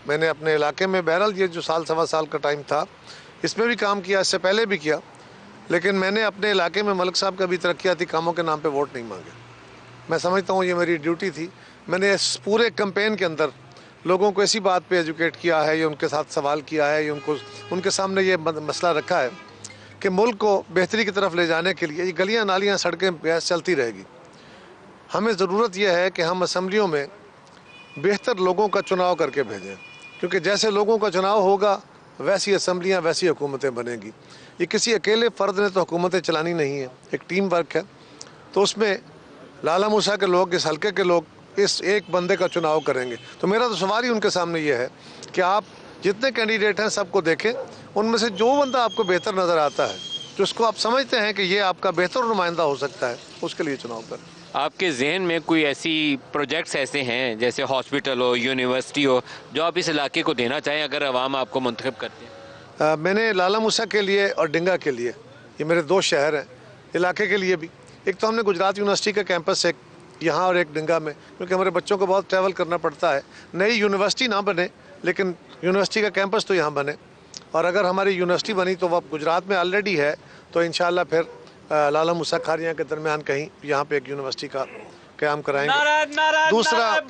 Speaker 13: मैंने अपने इलाके में बहरहाल ये जो साल सवा साल का टाइम था, इसमें भी काम किया, इससे पहले भी किया। लेकिन मैंने अपने इलाके में मलिक साहब का भी तरक्याती कामों के नाम पे वोट नहीं मांगे। मैं समझता हूँ ये मेरी ड्यूटी थी। मैंने इस पूरे कैंपेन के अंदर लोगों को ऐसी बात पे एजुकेट किया है, या उनके साथ सवाल किया है, या उनके सामने ये मसला रखा है कि मुल्क को बेहतरी की तरफ ले जाने के लिए ये गलियाँ नालियाँ सड़कें गैस चलती रहेगी। हमें ज़रूरत यह है कि हम असम्बलियों में बेहतर लोगों का चुनाव करके भेजें, क्योंकि जैसे लोगों का चुनाव होगा वैसी असम्बलियाँ वैसी हुकूमतें बनेंगी। ये किसी अकेले फ़र्द ने तो हुकूमतें चलानी नहीं है, एक टीम वर्क है। तो उसमें लाला मूसा के लोग, इस हल्के के लोग इस एक बंदे का चुनाव करेंगे। तो मेरा तो सवाल ही उनके सामने ये है कि आप जितने कैंडिडेट हैं सबको देखें, उनमें से जो बंदा आपको बेहतर नज़र आता है, जिसको आप समझते हैं कि ये आपका बेहतर नुमाइंदा हो सकता है, उसके लिए चुनाव करें।
Speaker 1: आपके जहन में कोई ऐसी प्रोजेक्ट्स ऐसे हैं जैसे हॉस्पिटल हो, यूनिवर्सिटी हो, जो आप इस इलाके को देना चाहें अगर अवाम आपको मुंतखब करते हैं?
Speaker 13: मैंने लाला मूसा के लिए और डिंगा के लिए, ये मेरे दो शहर हैं, इलाके के लिए भी, एक तो हमने गुजरात यूनिवर्सिटी का कैंपस एक यहाँ और एक डिंगा में, क्योंकि हमारे बच्चों को बहुत ट्रैवल करना पड़ता है। नई यूनिवर्सिटी ना बने लेकिन यूनिवर्सिटी का कैंपस तो यहाँ बने, और अगर हमारी यूनिवर्सिटी बनी तो वह गुजरात में ऑलरेडी है, तो इंशाल्लाह फिर लाला मूसा खारियाँ के दरमियान कहीं यहाँ पे एक यूनिवर्सिटी का क़याम कराएंगे। दूसरा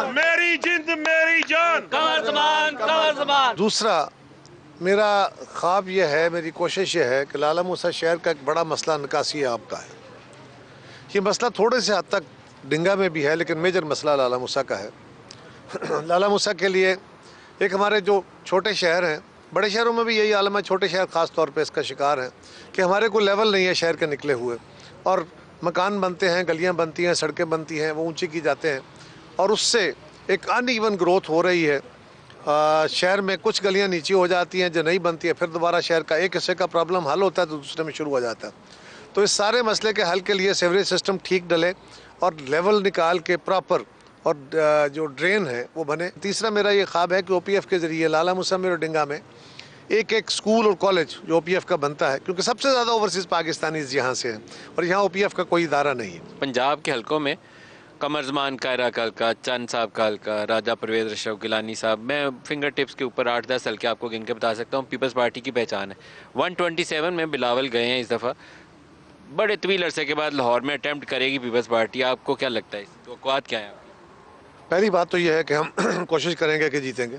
Speaker 8: मेरी जिंद मेरी जान कमर जमान।
Speaker 13: दूसरा मेरा ख्वाब यह है, मेरी कोशिश ये है कि लाला मूसा शहर का एक बड़ा मसला निकासी आपका है। ये मसला थोड़े से हद तक डिंगा में भी है, लेकिन मेजर मसला लाला मूसा का है। लाला मूसा के लिए एक हमारे जो छोटे शहर हैं, बड़े शहरों में भी यही आलम है, छोटे शहर ख़ास तौर पे इसका शिकार हैं कि हमारे को लेवल नहीं है शहर के निकले हुए, और मकान बनते हैं, गलियां बनती हैं, सड़कें बनती हैं, वो ऊंची की जाते हैं, और उससे एक अनइवन ग्रोथ हो रही है। शहर में कुछ गलियां नीचे हो जाती हैं जो नहीं बनती है, फिर दोबारा शहर का एक हिस्से का प्रॉब्लम हल होता है तो दूसरे में शुरू हो जाता है। तो इस सारे मसले के हल के लिए सीवरेज सिस्टम ठीक डले और लेवल निकाल के प्रॉपर और जो ड्रेन है वो बने। तीसरा मेरा ये ख्वाब है कि OPF के ज़रिए लाला मुसम्मिर और डिंगा में एक एक स्कूल और कॉलेज जो OPF का बनता है, क्योंकि सबसे ज़्यादा ओवरसीज़ पाकिस्तानीज़ यहाँ से हैं और यहाँ OPF का कोई इदारा नहीं है।
Speaker 1: पंजाब के हलकों में कमरजमान कायरा का हल्का, चंद साहब का हल्का, राजा परवेज़ अशरफ गिलानी साहब, मैं फिंगर टिप्स के ऊपर 8-10 हल्के आपको गिन के बता सकता हूँ। पीपल्स पार्टी की पहचान है। 127 में बिलावल गए हैं इस दफ़ा। बड़े तवील अरसे के बाद लाहौर में अटैम्प्ट करेगी पीपल्स पार्टी, आपको क्या लगता है, तवक्कुआत क्या है?
Speaker 13: पहली बात तो यह है कि हम कोशिश करेंगे कि जीतेंगे।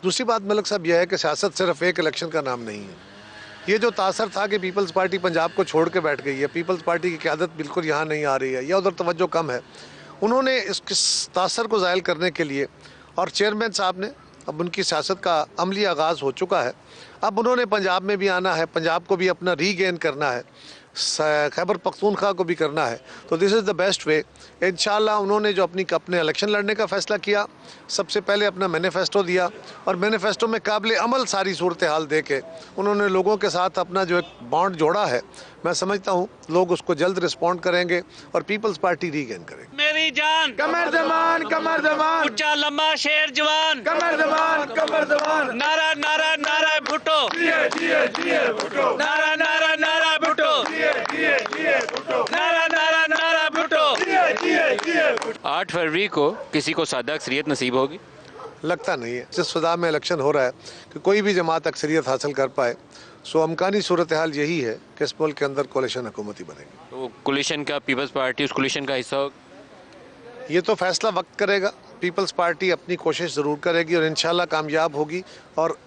Speaker 13: दूसरी बात मलिक साहब यह है कि सियासत सिर्फ एक इलेक्शन का नाम नहीं है। ये जो तासर था कि पीपल्स पार्टी पंजाब को छोड़ के बैठ गई है, पीपल्स पार्टी की क़यादत बिल्कुल यहाँ नहीं आ रही है या उधर तवज्जो कम है, उन्होंने इस तासर को ज़ायल करने के लिए और चेयरमैन साहब ने अब उनकी सियासत का अमली आगाज़ हो चुका है। अब उन्होंने पंजाब में भी आना है, पंजाब को भी अपना रीगेन करना है, खैबर पख्तूनख्वा को भी करना है। तो this is the best way. इंशाअल्लाह उन्होंने जो अपने इलेक्शन लड़ने का फ़ैसला किया, सबसे पहले अपना मैनिफेस्टो दिया और मैनिफेस्टो में काबिल अमल सारी सूरत हाल दे के उन्होंने लोगों के साथ अपना जो एक बॉन्ड जोड़ा है, मैं समझता हूँ लोग उसको जल्द रिस्पॉन्ड करेंगे और पीपल्स पार्टी रीगेन करेगी।
Speaker 8: मेरी जान कमर जमान, कमर जमान, ऊंचा लंबा शेर जवान, कमर जमान, कमर जमान, नारा नारा नारा भुट्टो, भुट्टो, नारा नारा नारा भुट्टो, नारा नारा नारा भुट्टो।
Speaker 1: 8 फरवरी को किसी को सादा अक्सरियत नसीब होगी?
Speaker 13: लगता नहीं है। जिस फिजा में इलेक्शन हो रहा है कि कोई भी जमात अक्सरियत हासिल कर पाए, सो अमकानी सूरत हाल यही है कि इस मुल्क के अंदर कोलिशन हुकूमत ही बनेगी।
Speaker 1: तो कोलिशन का पीपल्स पार्टी उस कोलिशन का हिस्सा होगा?
Speaker 13: ये तो फैसला वक्त करेगा। पीपल्स पार्टी अपनी कोशिश ज़रूर करेगी और इंशाल्लाह कामयाब होगी और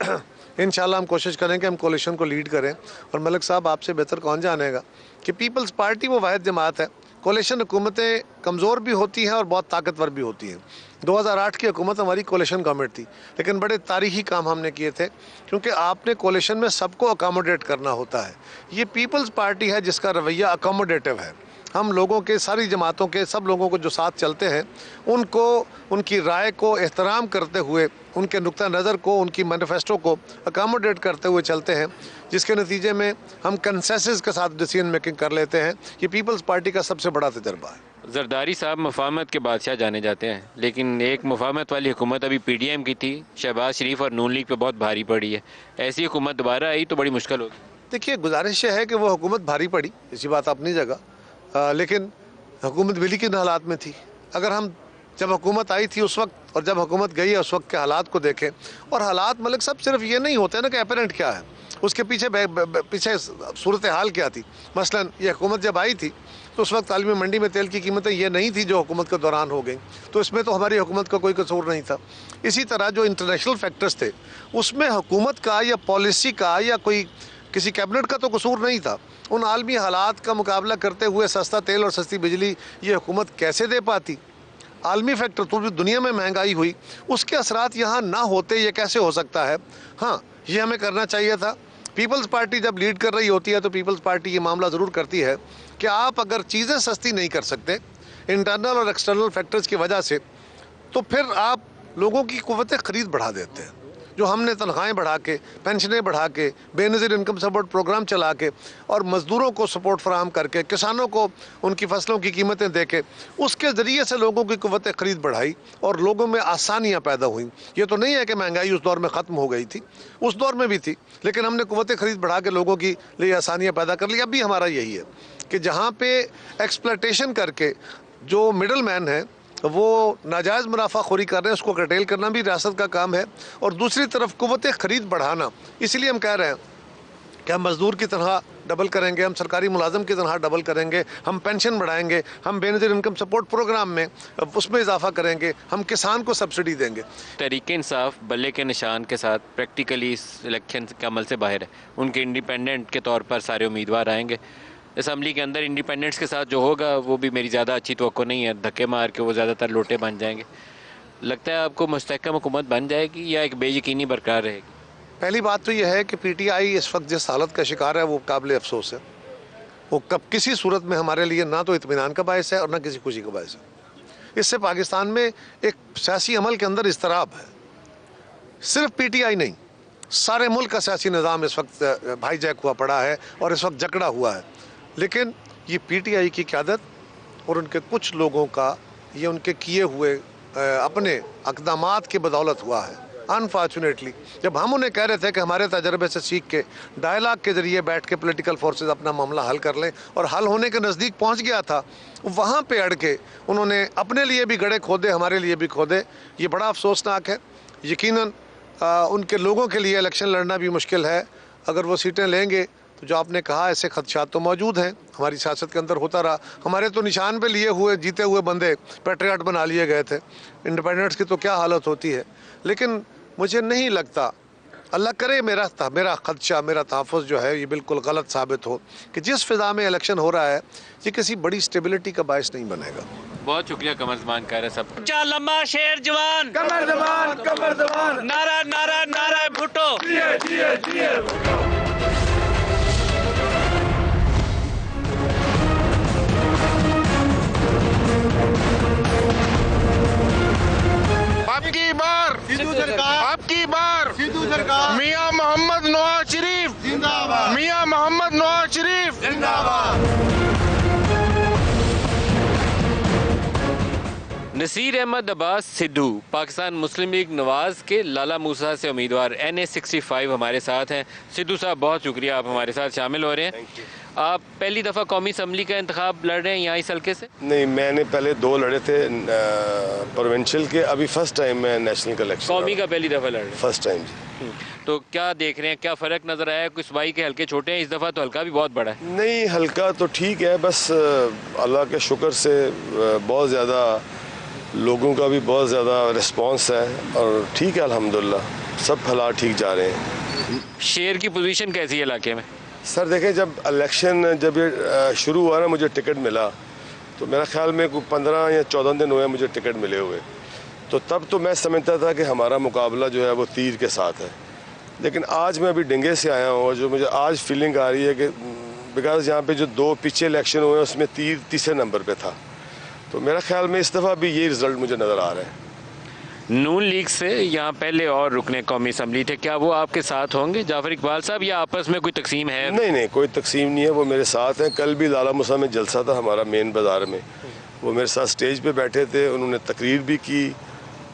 Speaker 13: इंशाल्लाह हम कोशिश करेंगे हम कोलिशन को लीड करें। और मलिक साहब आपसे बेहतर कौन जानेगा कि पीपल्स पार्टी वो वाहिद जमात है। कोलिशन हुकूमतें कमज़ोर भी होती हैं और बहुत ताकतवर भी होती हैं। 2008 की हुकूमत हमारी कोलिशन गवर्नमेंट थी, लेकिन बड़े तारीखी काम हमने किए थे, क्योंकि आपने कोलिशन में सबको अकोमोडेट करना होता है। ये पीपल्स पार्टी है जिसका रवैया अकोमोडेटिव है। हम लोगों के, सारी जमातों के, सब लोगों को जो साथ चलते हैं उनको, उनकी राय को एहतराम करते हुए, उनके नुक्ता नज़र को, उनकी मैनिफेस्टो को अकोमोडेट करते हुए चलते हैं, जिसके नतीजे में हम कंसेंसस के साथ डिसीजन मेकिंग कर लेते हैं। ये पीपल्स पार्टी का सबसे बड़ा तजर्बा है।
Speaker 1: जरदारी साहब मुफाहमत के बादशाह जाने जाते हैं, लेकिन एक मुफाहमत वाली हुकूमत अभी PDM की थी, शहबाज शरीफ और नून लीग पे बहुत भारी पड़ी है। ऐसी हुकूमत दोबारा आई तो बड़ी मुश्किल होगी।
Speaker 13: देखिए, गुजारिश है कि वो हुकूमत भारी पड़ी, इसी बात अपनी जगह, लेकिन हुकूमत मिली किन हालात में थी। अगर हम जब हुकूमत आई थी उस वक्त और जब हुकूमत गई है उस वक्त के हालात को देखें, और हालात मलिक साहब सिर्फ ये नहीं होते ना कि अपरेंट क्या है, उसके पीछे सूरत हाल क्या थी। मसलन ये हुकूमत जब आई थी तो उस वक्त आलमी मंडी में तेल की कीमतें ये नहीं थी जो हुकूमत के दौरान हो गई, तो इसमें तो हमारी हुकूमत का कोई कसूर नहीं था। इसी तरह जो इंटरनेशनल फैक्टर्स थे उसमें हुकूमत का या पॉलिसी का या कोई किसी कैबिनेट का तो कसूर नहीं था। उन आलमी हालात का मुकाबला करते हुए सस्ता तेल और सस्ती बिजली ये हुकूमत कैसे दे पाती? आलमी फैक्टर तो भी दुनिया में महंगाई हुई, उसके असरात यहाँ ना होते ये कैसे हो सकता है? हाँ, ये हमें करना चाहिए था। पीपल्स पार्टी जब लीड कर रही होती है तो पीपल्स पार्टी ये मामला ज़रूर करती है कि आप अगर चीज़ें सस्ती नहीं कर सकते इंटरनल और एक्सटर्नल फैक्टर्स की वजह से, तो फिर आप लोगों की क़ुव्वत ख़रीद बढ़ा देते हैं। जो हमने तनख्वाहें बढ़ा के, पेंशनें बढ़ा के, बेनज़ीर इनकम सपोर्ट प्रोग्राम चला के और मज़दूरों को सपोर्ट फराहम करके, किसानों को उनकी फसलों की कीमतें दे के, उसके ज़रिए से लोगों की क़ुव्वत ख़रीद बढ़ाई और लोगों में आसानियाँ पैदा हुई। ये तो नहीं है कि महंगाई उस दौर में ख़त्म हो गई थी, उस दौर में भी थी, लेकिन हमने क़ुव्वत ख़रीद बढ़ा के लोगों की लिए आसानियाँ पैदा कर ली। अब भी हमारा यही है कि जहाँ पे एक्सप्लॉयटेशन करके जो मिडल मैन है वो नाजायज़ मुनाफाखोरी कर रहे हैं, उसको कर्टेल करना भी रियासत का काम है। और दूसरी तरफ क़ुव्वत ख़रीद बढ़ाना, इसलिए हम कह रहे हैं कि हम मज़दूर की तनख्वाह डबल करेंगे, हम सरकारी मुलाजम की तनख्वाह डबल करेंगे, हम पेंशन बढ़ाएंगे, हम बेनज़ीर इनकम सपोर्ट प्रोग्राम में उसमें इजाफा करेंगे, हम किसान को सब्सिडी देंगे।
Speaker 1: तहरीक इंसाफ बल्ले के निशान के साथ प्रैक्टिकली इस इलेक्शन के अमल से बाहर है। उनके इंडिपेंडेंट के तौर पर सारे उम्मीदवार आएंगे। असम्बली के अंदर इंडिपेंडेंट्स के साथ जो होगा वो भी मेरी ज़्यादा अच्छी तवक्को नहीं है। धक्के मार के वो ज़्यादातर लोटे बन जाएंगे। लगता है आपको मुस्तहकम हुकूमत बन जाएगी या एक बेयकीनी बरकरार रहेगी?
Speaker 13: पहली बात तो यह है कि PTI इस वक्त जिस हालत का शिकार है वो काबिल अफसोस है। वो कब किसी सूरत में हमारे लिए ना तो इत्मीनान का बायस है और ना किसी खुशी का बायस है। इससे पाकिस्तान में एक सियासी अमल के अंदर इस्तराब है। सिर्फ पीटीआई नहीं, सारे मुल्क का सियासी निज़ाम इस वक्त भाईजैक हुआ पड़ा है और इस वक्त जकड़ा हुआ है। लेकिन ये पीटीआई की क़यादत और उनके कुछ लोगों का ये उनके किए हुए अपने अक़दामात की बदौलत हुआ है। अनफॉर्चुनेटली जब हम उन्हें कह रहे थे कि हमारे तजर्बे से सीख के डायलॉग के ज़रिए बैठ के पॉलिटिकल फोर्सेस अपना मामला हल कर लें, और हल होने के नज़दीक पहुंच गया था, वहाँ पे अड़ के उन्होंने अपने लिए भी गड्ढे खोदे, हमारे लिए भी खोदे। ये बड़ा अफसोसनाक है। यकीनन उनके लोगों के लिए इलेक्शन लड़ना भी मुश्किल है। अगर वो सीटें लेंगे तो जो आपने कहा ऐसे खदशात तो मौजूद हैं, हमारी सियासत के अंदर होता रहा। हमारे तो निशान पे लिए हुए जीते हुए बंदे पैट्रियट बना लिए गए थे। इंडिपेंडेंट्स की तो क्या हालत होती है। लेकिन मुझे नहीं लगता, अल्लाह करे मेरा खदशा, मेरा तहफ़्फ़ुज़ जो है ये बिल्कुल गलत साबित हो कि जिस फिज़ा में इलेक्शन हो रहा है ये किसी बड़ी स्टेबिलिटी का बायस नहीं बनेगा।
Speaker 1: बहुत शुक्रिया कमर ज़मान कह रहे सब।
Speaker 8: ऊंचा लम्बा शेर जवान,
Speaker 4: कमर जमान, कमर जमान,
Speaker 8: नारा नारा नारा भुट्टो,
Speaker 4: जिए जिए जिए भुट्टो।
Speaker 7: आपकी बार
Speaker 4: सिद्धू सरकार,
Speaker 7: आपकी बार
Speaker 4: सिद्धू सरकार,
Speaker 7: मियां मोहम्मद नवाज शरीफ
Speaker 4: जिंदाबाद,
Speaker 7: मियां मोहम्मद नवाज शरीफ
Speaker 4: जिंदाबाद।
Speaker 1: नसीर अहमद अब्बास सिद्धू पाकिस्तान मुस्लिम लीग नवाज़ के लाला मूसा से उम्मीदवार NA65 हमारे साथ हैं। सिद्धू साहब बहुत शुक्रिया, आप हमारे साथ शामिल हो रहे हैं। आप पहली दफ़ा कौमी असम्बली का इंतखाब लड़ रहे हैं यहाँ इस हल्के से?
Speaker 14: नहीं, मैंने पहले 2 लड़े थे प्रोविंशियल के, अभी फर्स्ट टाइम मैं नेशनल का इलेक्शन।
Speaker 1: कौमी का पहली दफ़ा लड़ रहे हैं?
Speaker 14: First time.
Speaker 1: तो क्या देख रहे हैं, क्या फ़र्क नज़र आया? कुछ सूबाई के हल्के छोटे हैं, इस दफ़ा तो हल्का भी बहुत बड़ा है।
Speaker 14: नहीं, हल्का तो ठीक है, बस अल्लाह के शुक्र से बहुत ज़्यादा लोगों का भी बहुत ज़्यादा रिस्पांस है और ठीक है अल्हम्दुलिल्लाह, सब हालात ठीक जा रहे हैं।
Speaker 1: शेर की पोजीशन कैसी है इलाके में?
Speaker 14: सर देखें, जब इलेक्शन जब ये शुरू हुआ ना, मुझे टिकट मिला तो मेरा ख्याल में 15 या 14 दिन हुए मुझे टिकट मिले हुए, तो तब तो मैं समझता था कि हमारा मुकाबला जो है वो तीर के साथ है। लेकिन आज मैं अभी डिंगे से आया हूँ और जो मुझे आज फीलिंग आ रही है कि बिकॉज यहाँ पे जो 2 पीछे इलेक्शन हुए उसमें तीर तीसरे नंबर पे था, तो मेरा ख्याल में इस दफ़ा भी ये रिज़ल्ट मुझे नज़र आ रहा है।
Speaker 1: नून लीग से यहाँ पहले और रुकने कौमी असम्बली थे, क्या वो आपके साथ होंगे जाफर इकबाल साहब, या आपस में कोई तकसीम है?
Speaker 14: नहीं, कोई तकसीम नहीं है, वो मेरे साथ हैं। कल भी लाला मूसा में जलसा था हमारा मेन बाज़ार में, वो मेरे साथ स्टेज पे बैठे थे, उन्होंने तकरीर भी की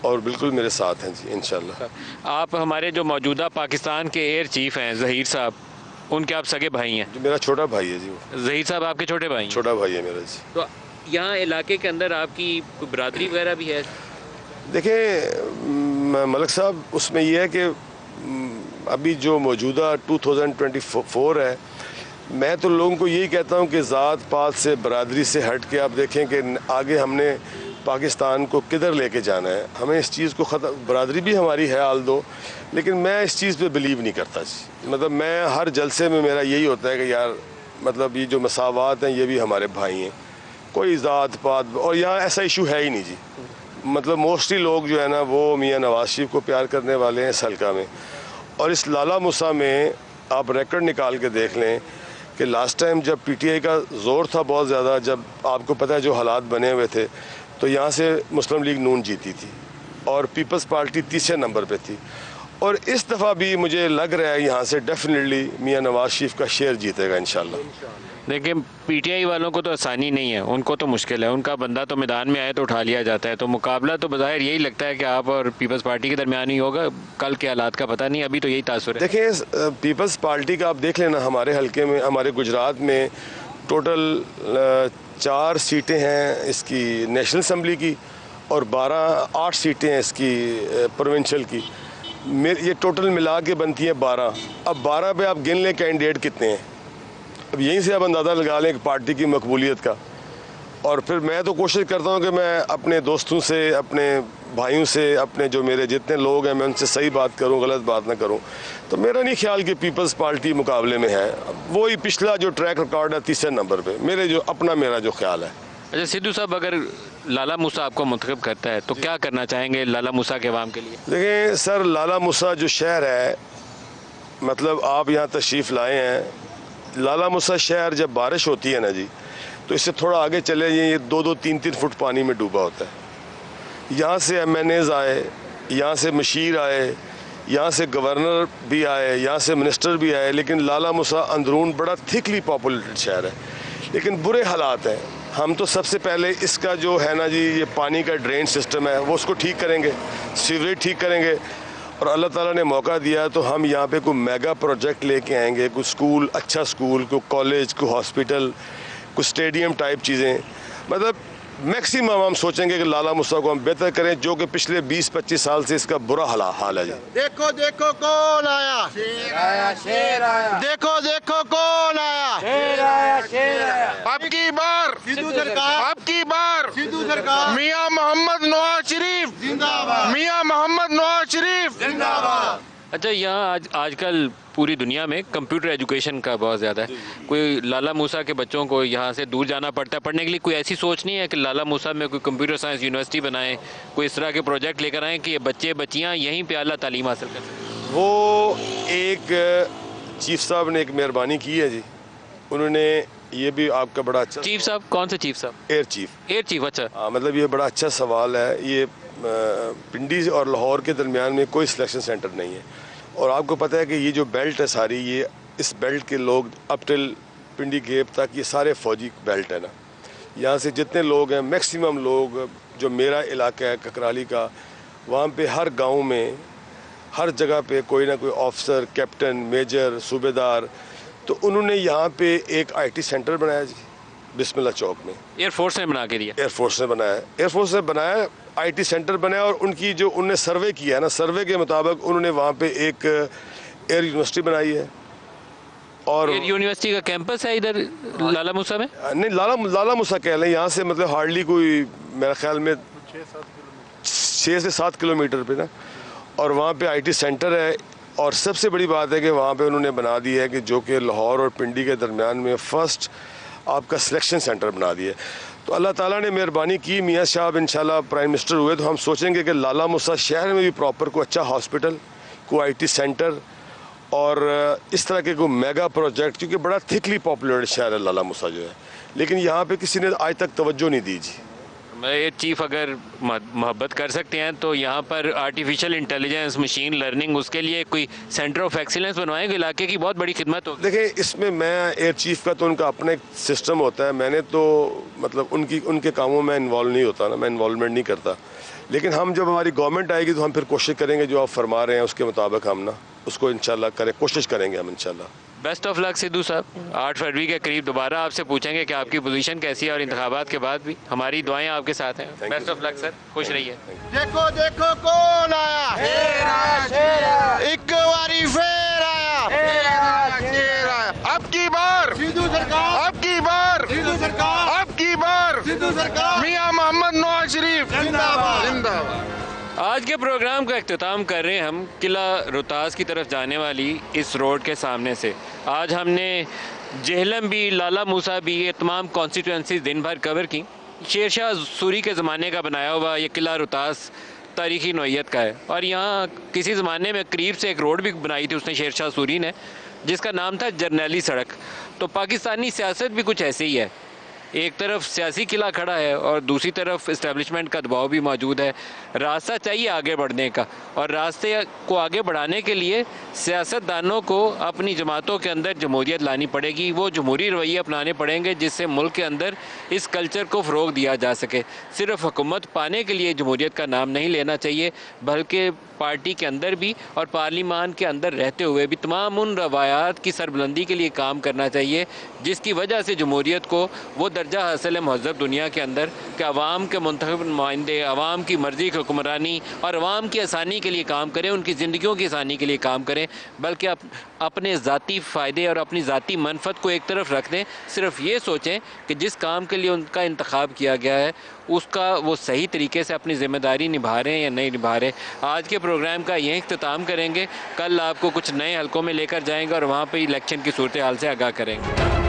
Speaker 14: और बिल्कुल मेरे साथ हैं जी इंशाल्लाह।
Speaker 1: आप हमारे जो मौजूदा पाकिस्तान के एयर चीफ हैं ज़हीर साहब, उनके आप सगे भाई हैं?
Speaker 14: जो मेरा छोटा भाई है जी वो।
Speaker 1: ज़हीर साहब आपके छोटे भाई?
Speaker 14: छोटा भाई है मेरा जी।
Speaker 1: तो यहाँ इलाके के अंदर आपकी कोई बरादरी वगैरह भी है?
Speaker 14: देखिए मलिक साहब, उसमें यह है कि अभी जो मौजूदा 2024 है, मैं तो लोगों को यही कहता हूँ कि ज़ात पात से बरादरी से हट के आप देखें कि आगे हमने पाकिस्तान को किधर लेके जाना है। हमें इस चीज़ को ख़त्म, बरादरी भी हमारी है आल दो, लेकिन मैं इस चीज़ पे बिलीव नहीं करता जी। मतलब मैं हर जलसे में मेरा यही होता है कि यार मतलब ये जो मसावात हैं ये भी हमारे भाई हैं, कोई ज़ात पात, और यहाँ ऐसा इशू है ही नहीं जी। मतलब मोस्टली लोग जो है ना वो मियाँ नवाज शरीफ को प्यार करने वाले हैं इस हल्का में। और इस लाला मूसा में आप रिकॉर्ड निकाल के देख लें कि लास्ट टाइम जब पीटीआई का ज़ोर था बहुत ज़्यादा, जब आपको पता है जो हालात बने हुए थे, तो यहाँ से मुस्लिम लीग नून जीती थी और पीपल्स पार्टी तीसरे नंबर पे थी। और इस दफ़ा भी मुझे लग रहा है यहाँ से डेफिनेटली मियाँ नवाज शरीफ का शेयर जीतेगा इंशाल्लाह।
Speaker 1: देखिए पीटीआई वालों को तो आसानी नहीं है, उनको तो मुश्किल है, उनका बंदा तो मैदान में आए तो उठा लिया जाता है। तो मुकाबला तो बज़ाहिर यही लगता है कि आप और पीपल्स पार्टी के दरमियान ही होगा, कल के हालात का पता नहीं, अभी तो यही तासुर है।
Speaker 14: देखिए पीपल्स पार्टी का आप देख लेना, हमारे हल्के में, हमारे गुजरात में टोटल 4 सीटें हैं इसकी नेशनल असम्बली की और 8 सीटें हैं इसकी प्रोविंशियल की। ये टोटल मिला के बनती है 12। अब 12 पे आप गिन लें कैंडिडेट कितने हैं, अब यहीं से आप अंदाज़ा लगा लें पार्टी की मकबूलियत का। और फिर मैं तो कोशिश करता हूँ कि मैं अपने दोस्तों से, अपने भाइयों से, अपने जो मेरे जितने लोग हैं मैं उनसे सही बात करूँ, गलत बात ना करूँ। तो मेरा नहीं ख्याल कि पीपल्स पार्टी मुकाबले में है, वही पिछला जो ट्रैक रिकॉर्ड है तीसरे नंबर पे, मेरा जो ख्याल है।
Speaker 1: अच्छा सिद्धू साहब, अगर लाला मूसा आपको मुंतखब करता है तो क्या करना चाहेंगे लाला मूसा के अवाम के लिए?
Speaker 14: देखिए सर, लाला मूसा जो शहर है, मतलब आप यहाँ तशरीफ़ लाए हैं, लाला मूसा शहर जब बारिश होती है ना जी, तो इससे थोड़ा आगे चले जाइए, ये 2-2, 3-3 फुट पानी में डूबा होता है। यहाँ से MNAs आए, यहाँ से मशीर आए, यहाँ से गवर्नर भी आए, यहाँ से मिनिस्टर भी आए, लेकिन लाला मूसा अंदरून बड़ा थिकली पॉपुलेटेड शहर है, लेकिन बुरे हालात हैं। हम तो सबसे पहले इसका जो है ना जी, ये पानी का ड्रेन सिस्टम है वो उसको ठीक करेंगे, सीवरेज ठीक करेंगे, और अल्लाह ताला ने मौका दिया तो हम यहाँ पे कोई मेगा प्रोजेक्ट लेके आएंगे, कोई स्कूल, अच्छा स्कूल, कोई कॉलेज, कोई हॉस्पिटल, कोई स्टेडियम टाइप चीज़ें। मतलब मैक्सिमम हम सोचेंगे कि लाला मूसा को हम बेहतर करें, जो कि पिछले 20-25 साल से इसका बुरा हाल है जी।
Speaker 4: देखो देखो कौन आया, शेर आया, शेर आया। देखो देखो कौन आया, शेर आया, शेर आया।
Speaker 8: अब की बार
Speaker 4: सिद्धू सरकार,
Speaker 8: अब की बार
Speaker 4: सिद्धू सरकार,
Speaker 8: मियां मोहम्मद नवाज शरीफ
Speaker 4: जिंदाबाद,
Speaker 8: मियां मोहम्मद नवाज शरीफ
Speaker 4: जिंदाबाद।
Speaker 1: अच्छा, यहाँ आजकल पूरी दुनिया में कंप्यूटर एजुकेशन का बहुत ज़्यादा है। कोई लाला मूसा के बच्चों को यहाँ से दूर जाना पड़ता है पढ़ने के लिए, कोई ऐसी सोच नहीं है कि लाला मूसा में कोई कंप्यूटर साइंस यूनिवर्सिटी बनाएं, कोई इस तरह के प्रोजेक्ट लेकर आएँ कि ये बच्चे बच्चियाँ यहीं पे आला तालीम हासिल कर सकें?
Speaker 14: वो एक चीफ साहब ने एक मेहरबानी की है जी, उन्होंने ये भी आपका बड़ा अच्छा।
Speaker 1: चीफ साहब कौन से चीफ साहब?
Speaker 14: Air chief.
Speaker 1: एयर चीफ, अच्छा।
Speaker 14: हाँ, मतलब ये बड़ा अच्छा सवाल है। ये पिंडी और लाहौर के दरमियान में कोई सिलेक्शन सेंटर नहीं है, और आपको पता है कि ये जो बेल्ट है सारी, ये इस बेल्ट के लोग अप टिल पिंडी गेप तक ये सारे फौजी बेल्ट है ना। यहाँ से जितने लोग हैं, मैक्सिमम लोग, जो मेरा इलाका है ककराली का, वहाँ पे हर गांव में हर जगह पे कोई ना कोई ऑफिसर, कैप्टन, मेजर, सूबेदार। तो उन्होंने यहाँ पे एक IT सेंटर बनाया जी, बिस्मिल्लाह चौक में।
Speaker 1: एयरफोर्स ने बना के दिया?
Speaker 14: एयरफोर्स ने बनाया, एयरफोर्स ने बनाया, IT सेंटर बनाया, और उनकी जो उनने सर्वे किया है ना, सर्वे के मुताबिक उन्होंने वहाँ पे एक एयर यूनिवर्सिटी बनाई है। और
Speaker 1: एयर यूनिवर्सिटी का कैंपस है इधर लाला मूसा में?
Speaker 14: नहीं, लाला मूसा कह लें, यहाँ से मतलब हार्डली कोई मेरे ख्याल में 6 से 7 किलोमीटर पे ना, और वहाँ पे IT सेंटर है। और सबसे बड़ी बात है कि वहाँ पे उन्होंने बना दी है कि जो कि लाहौर और पिंडी के दरमियान में फ़र्स्ट आपका सिलेक्शन सेंटर बना दिया। तो अल्लाह ताला ने मेहरबानी की, मियाँ साहब इंशाल्लाह प्राइम मिनिस्टर हुए तो हम सोचेंगे कि लाला मूसा शहर में भी प्रॉपर कोई अच्छा हॉस्पिटल, कोई IT सेंटर, और इस तरह के कोई मेगा प्रोजेक्ट, क्योंकि बड़ा थिकली पॉपुलेटेड शहर है लाला मूसा जो है, लेकिन यहाँ पे किसी ने आज तक तवज्जो नहीं दी जी।
Speaker 1: ये चीफ अगर मोहब्बत कर सकते हैं तो यहाँ पर आर्टिफिशियल इंटेलिजेंस, मशीन लर्निंग, उसके लिए कोई सेंटर ऑफ एक्सीलेंस बनवाएंगे, इलाके की बहुत बड़ी खिदमत होगी।
Speaker 14: देखिए, इसमें मैं एयर चीफ का तो उनका अपना एक सिस्टम होता है, मैंने तो मतलब उनके कामों में इन्वॉल्व नहीं होता ना, मैं इन्वॉल्वमेंट नहीं करता। लेकिन हम जब हमारी गवर्नमेंट आएगी तो हम फिर कोशिश करेंगे जो आप फरमा रहे हैं उसके मुताबिक हम ना उसको इंशाल्लाह कोशिश करेंगे हम इंशाल्लाह।
Speaker 1: बेस्ट ऑफ लक सिद्धू साहब। 8 फरवरी के करीब दोबारा आपसे पूछेंगे कि आपकी पोजीशन कैसी है, और इंतखाबात के बाद भी हमारी दुआएं आपके साथ हैं। बेस्ट ऑफ लक सर, खुश रहिए।
Speaker 4: देखो देखो कौन आया, शेर आया, शेर आया। एक बारी फिर आया, शेर आया, शेर आया।
Speaker 8: अब की बार
Speaker 4: सिद्धू सरकार,
Speaker 8: अब की बार
Speaker 4: सिद्धू सरकार,
Speaker 8: अब की बार
Speaker 4: सिद्धू सरकार,
Speaker 8: मियां मोहम्मद नवाज शरीफ
Speaker 4: जिंदाबाद,
Speaker 8: जिंदाबाद।
Speaker 1: आज के प्रोग्राम का इख्तिताम कर रहे हैं हम किला रोहतास की तरफ जाने वाली इस रोड के सामने से। आज हमने जेहलम भी, लाला मूसा भी, ये तमाम कॉन्स्टिट्यूंसीज दिन भर कवर की। शेरशाह सूरी के ज़माने का बनाया हुआ ये किला रोहतास तारीख़ी नौइयत का है, और यहाँ किसी ज़माने में करीब से एक रोड भी बनाई थी उसने शेरशाह सूरी ने, जिसका नाम था जरनैली सड़क। तो पाकिस्तानी सियासत भी कुछ ऐसे ही है, एक तरफ सियासी किला खड़ा है और दूसरी तरफ इस्टेब्लिशमेंट का दबाव भी मौजूद है। रास्ता चाहिए आगे बढ़ने का, और रास्ते को आगे बढ़ाने के लिए सियासतदानों को अपनी जमातों के अंदर जमहूरियत लानी पड़ेगी, वो जमहूरी रवैये अपनाने पड़ेंगे जिससे मुल्क के अंदर इस कल्चर को फ़रोग दिया जा सके। सिर्फ हुकूमत पाने के लिए जमहूरियत का नाम नहीं लेना चाहिए, बल्कि पार्टी के अंदर भी और पार्लिमान के अंदर रहते हुए भी तमाम उन रवायात की सरबुलंदी के लिए काम करना चाहिए जिसकी वजह से जमहूरियत को वो दर्जा हासिल है महज़ब दुनिया के अंदर कि अवाम के मुंतखब नुमाइंदे अवाम की मर्ज़ी की हुक्मरानी और अवाम की आसानी के लिए काम करें, उनकी ज़िंदगियों की आसानी के लिए काम करें, बल्कि अपने ज़ाती फ़ायदे और अपनी ज़ाती मनफत को एक तरफ रख दें। सिर्फ ये सोचें कि जिस काम के लिए उनका इंतखाब किया गया है उसका वो सही तरीके से अपनी ज़िम्मेदारी निभा रहे हैं या नहीं निभा रहे। आज के प्रोग्राम का यही इख्तिताम करेंगे। कल आपको कुछ नए हलकों में लेकर जाएंगे और वहाँ पर इलेक्शन की सूरत हाल से आगाह करेंगे।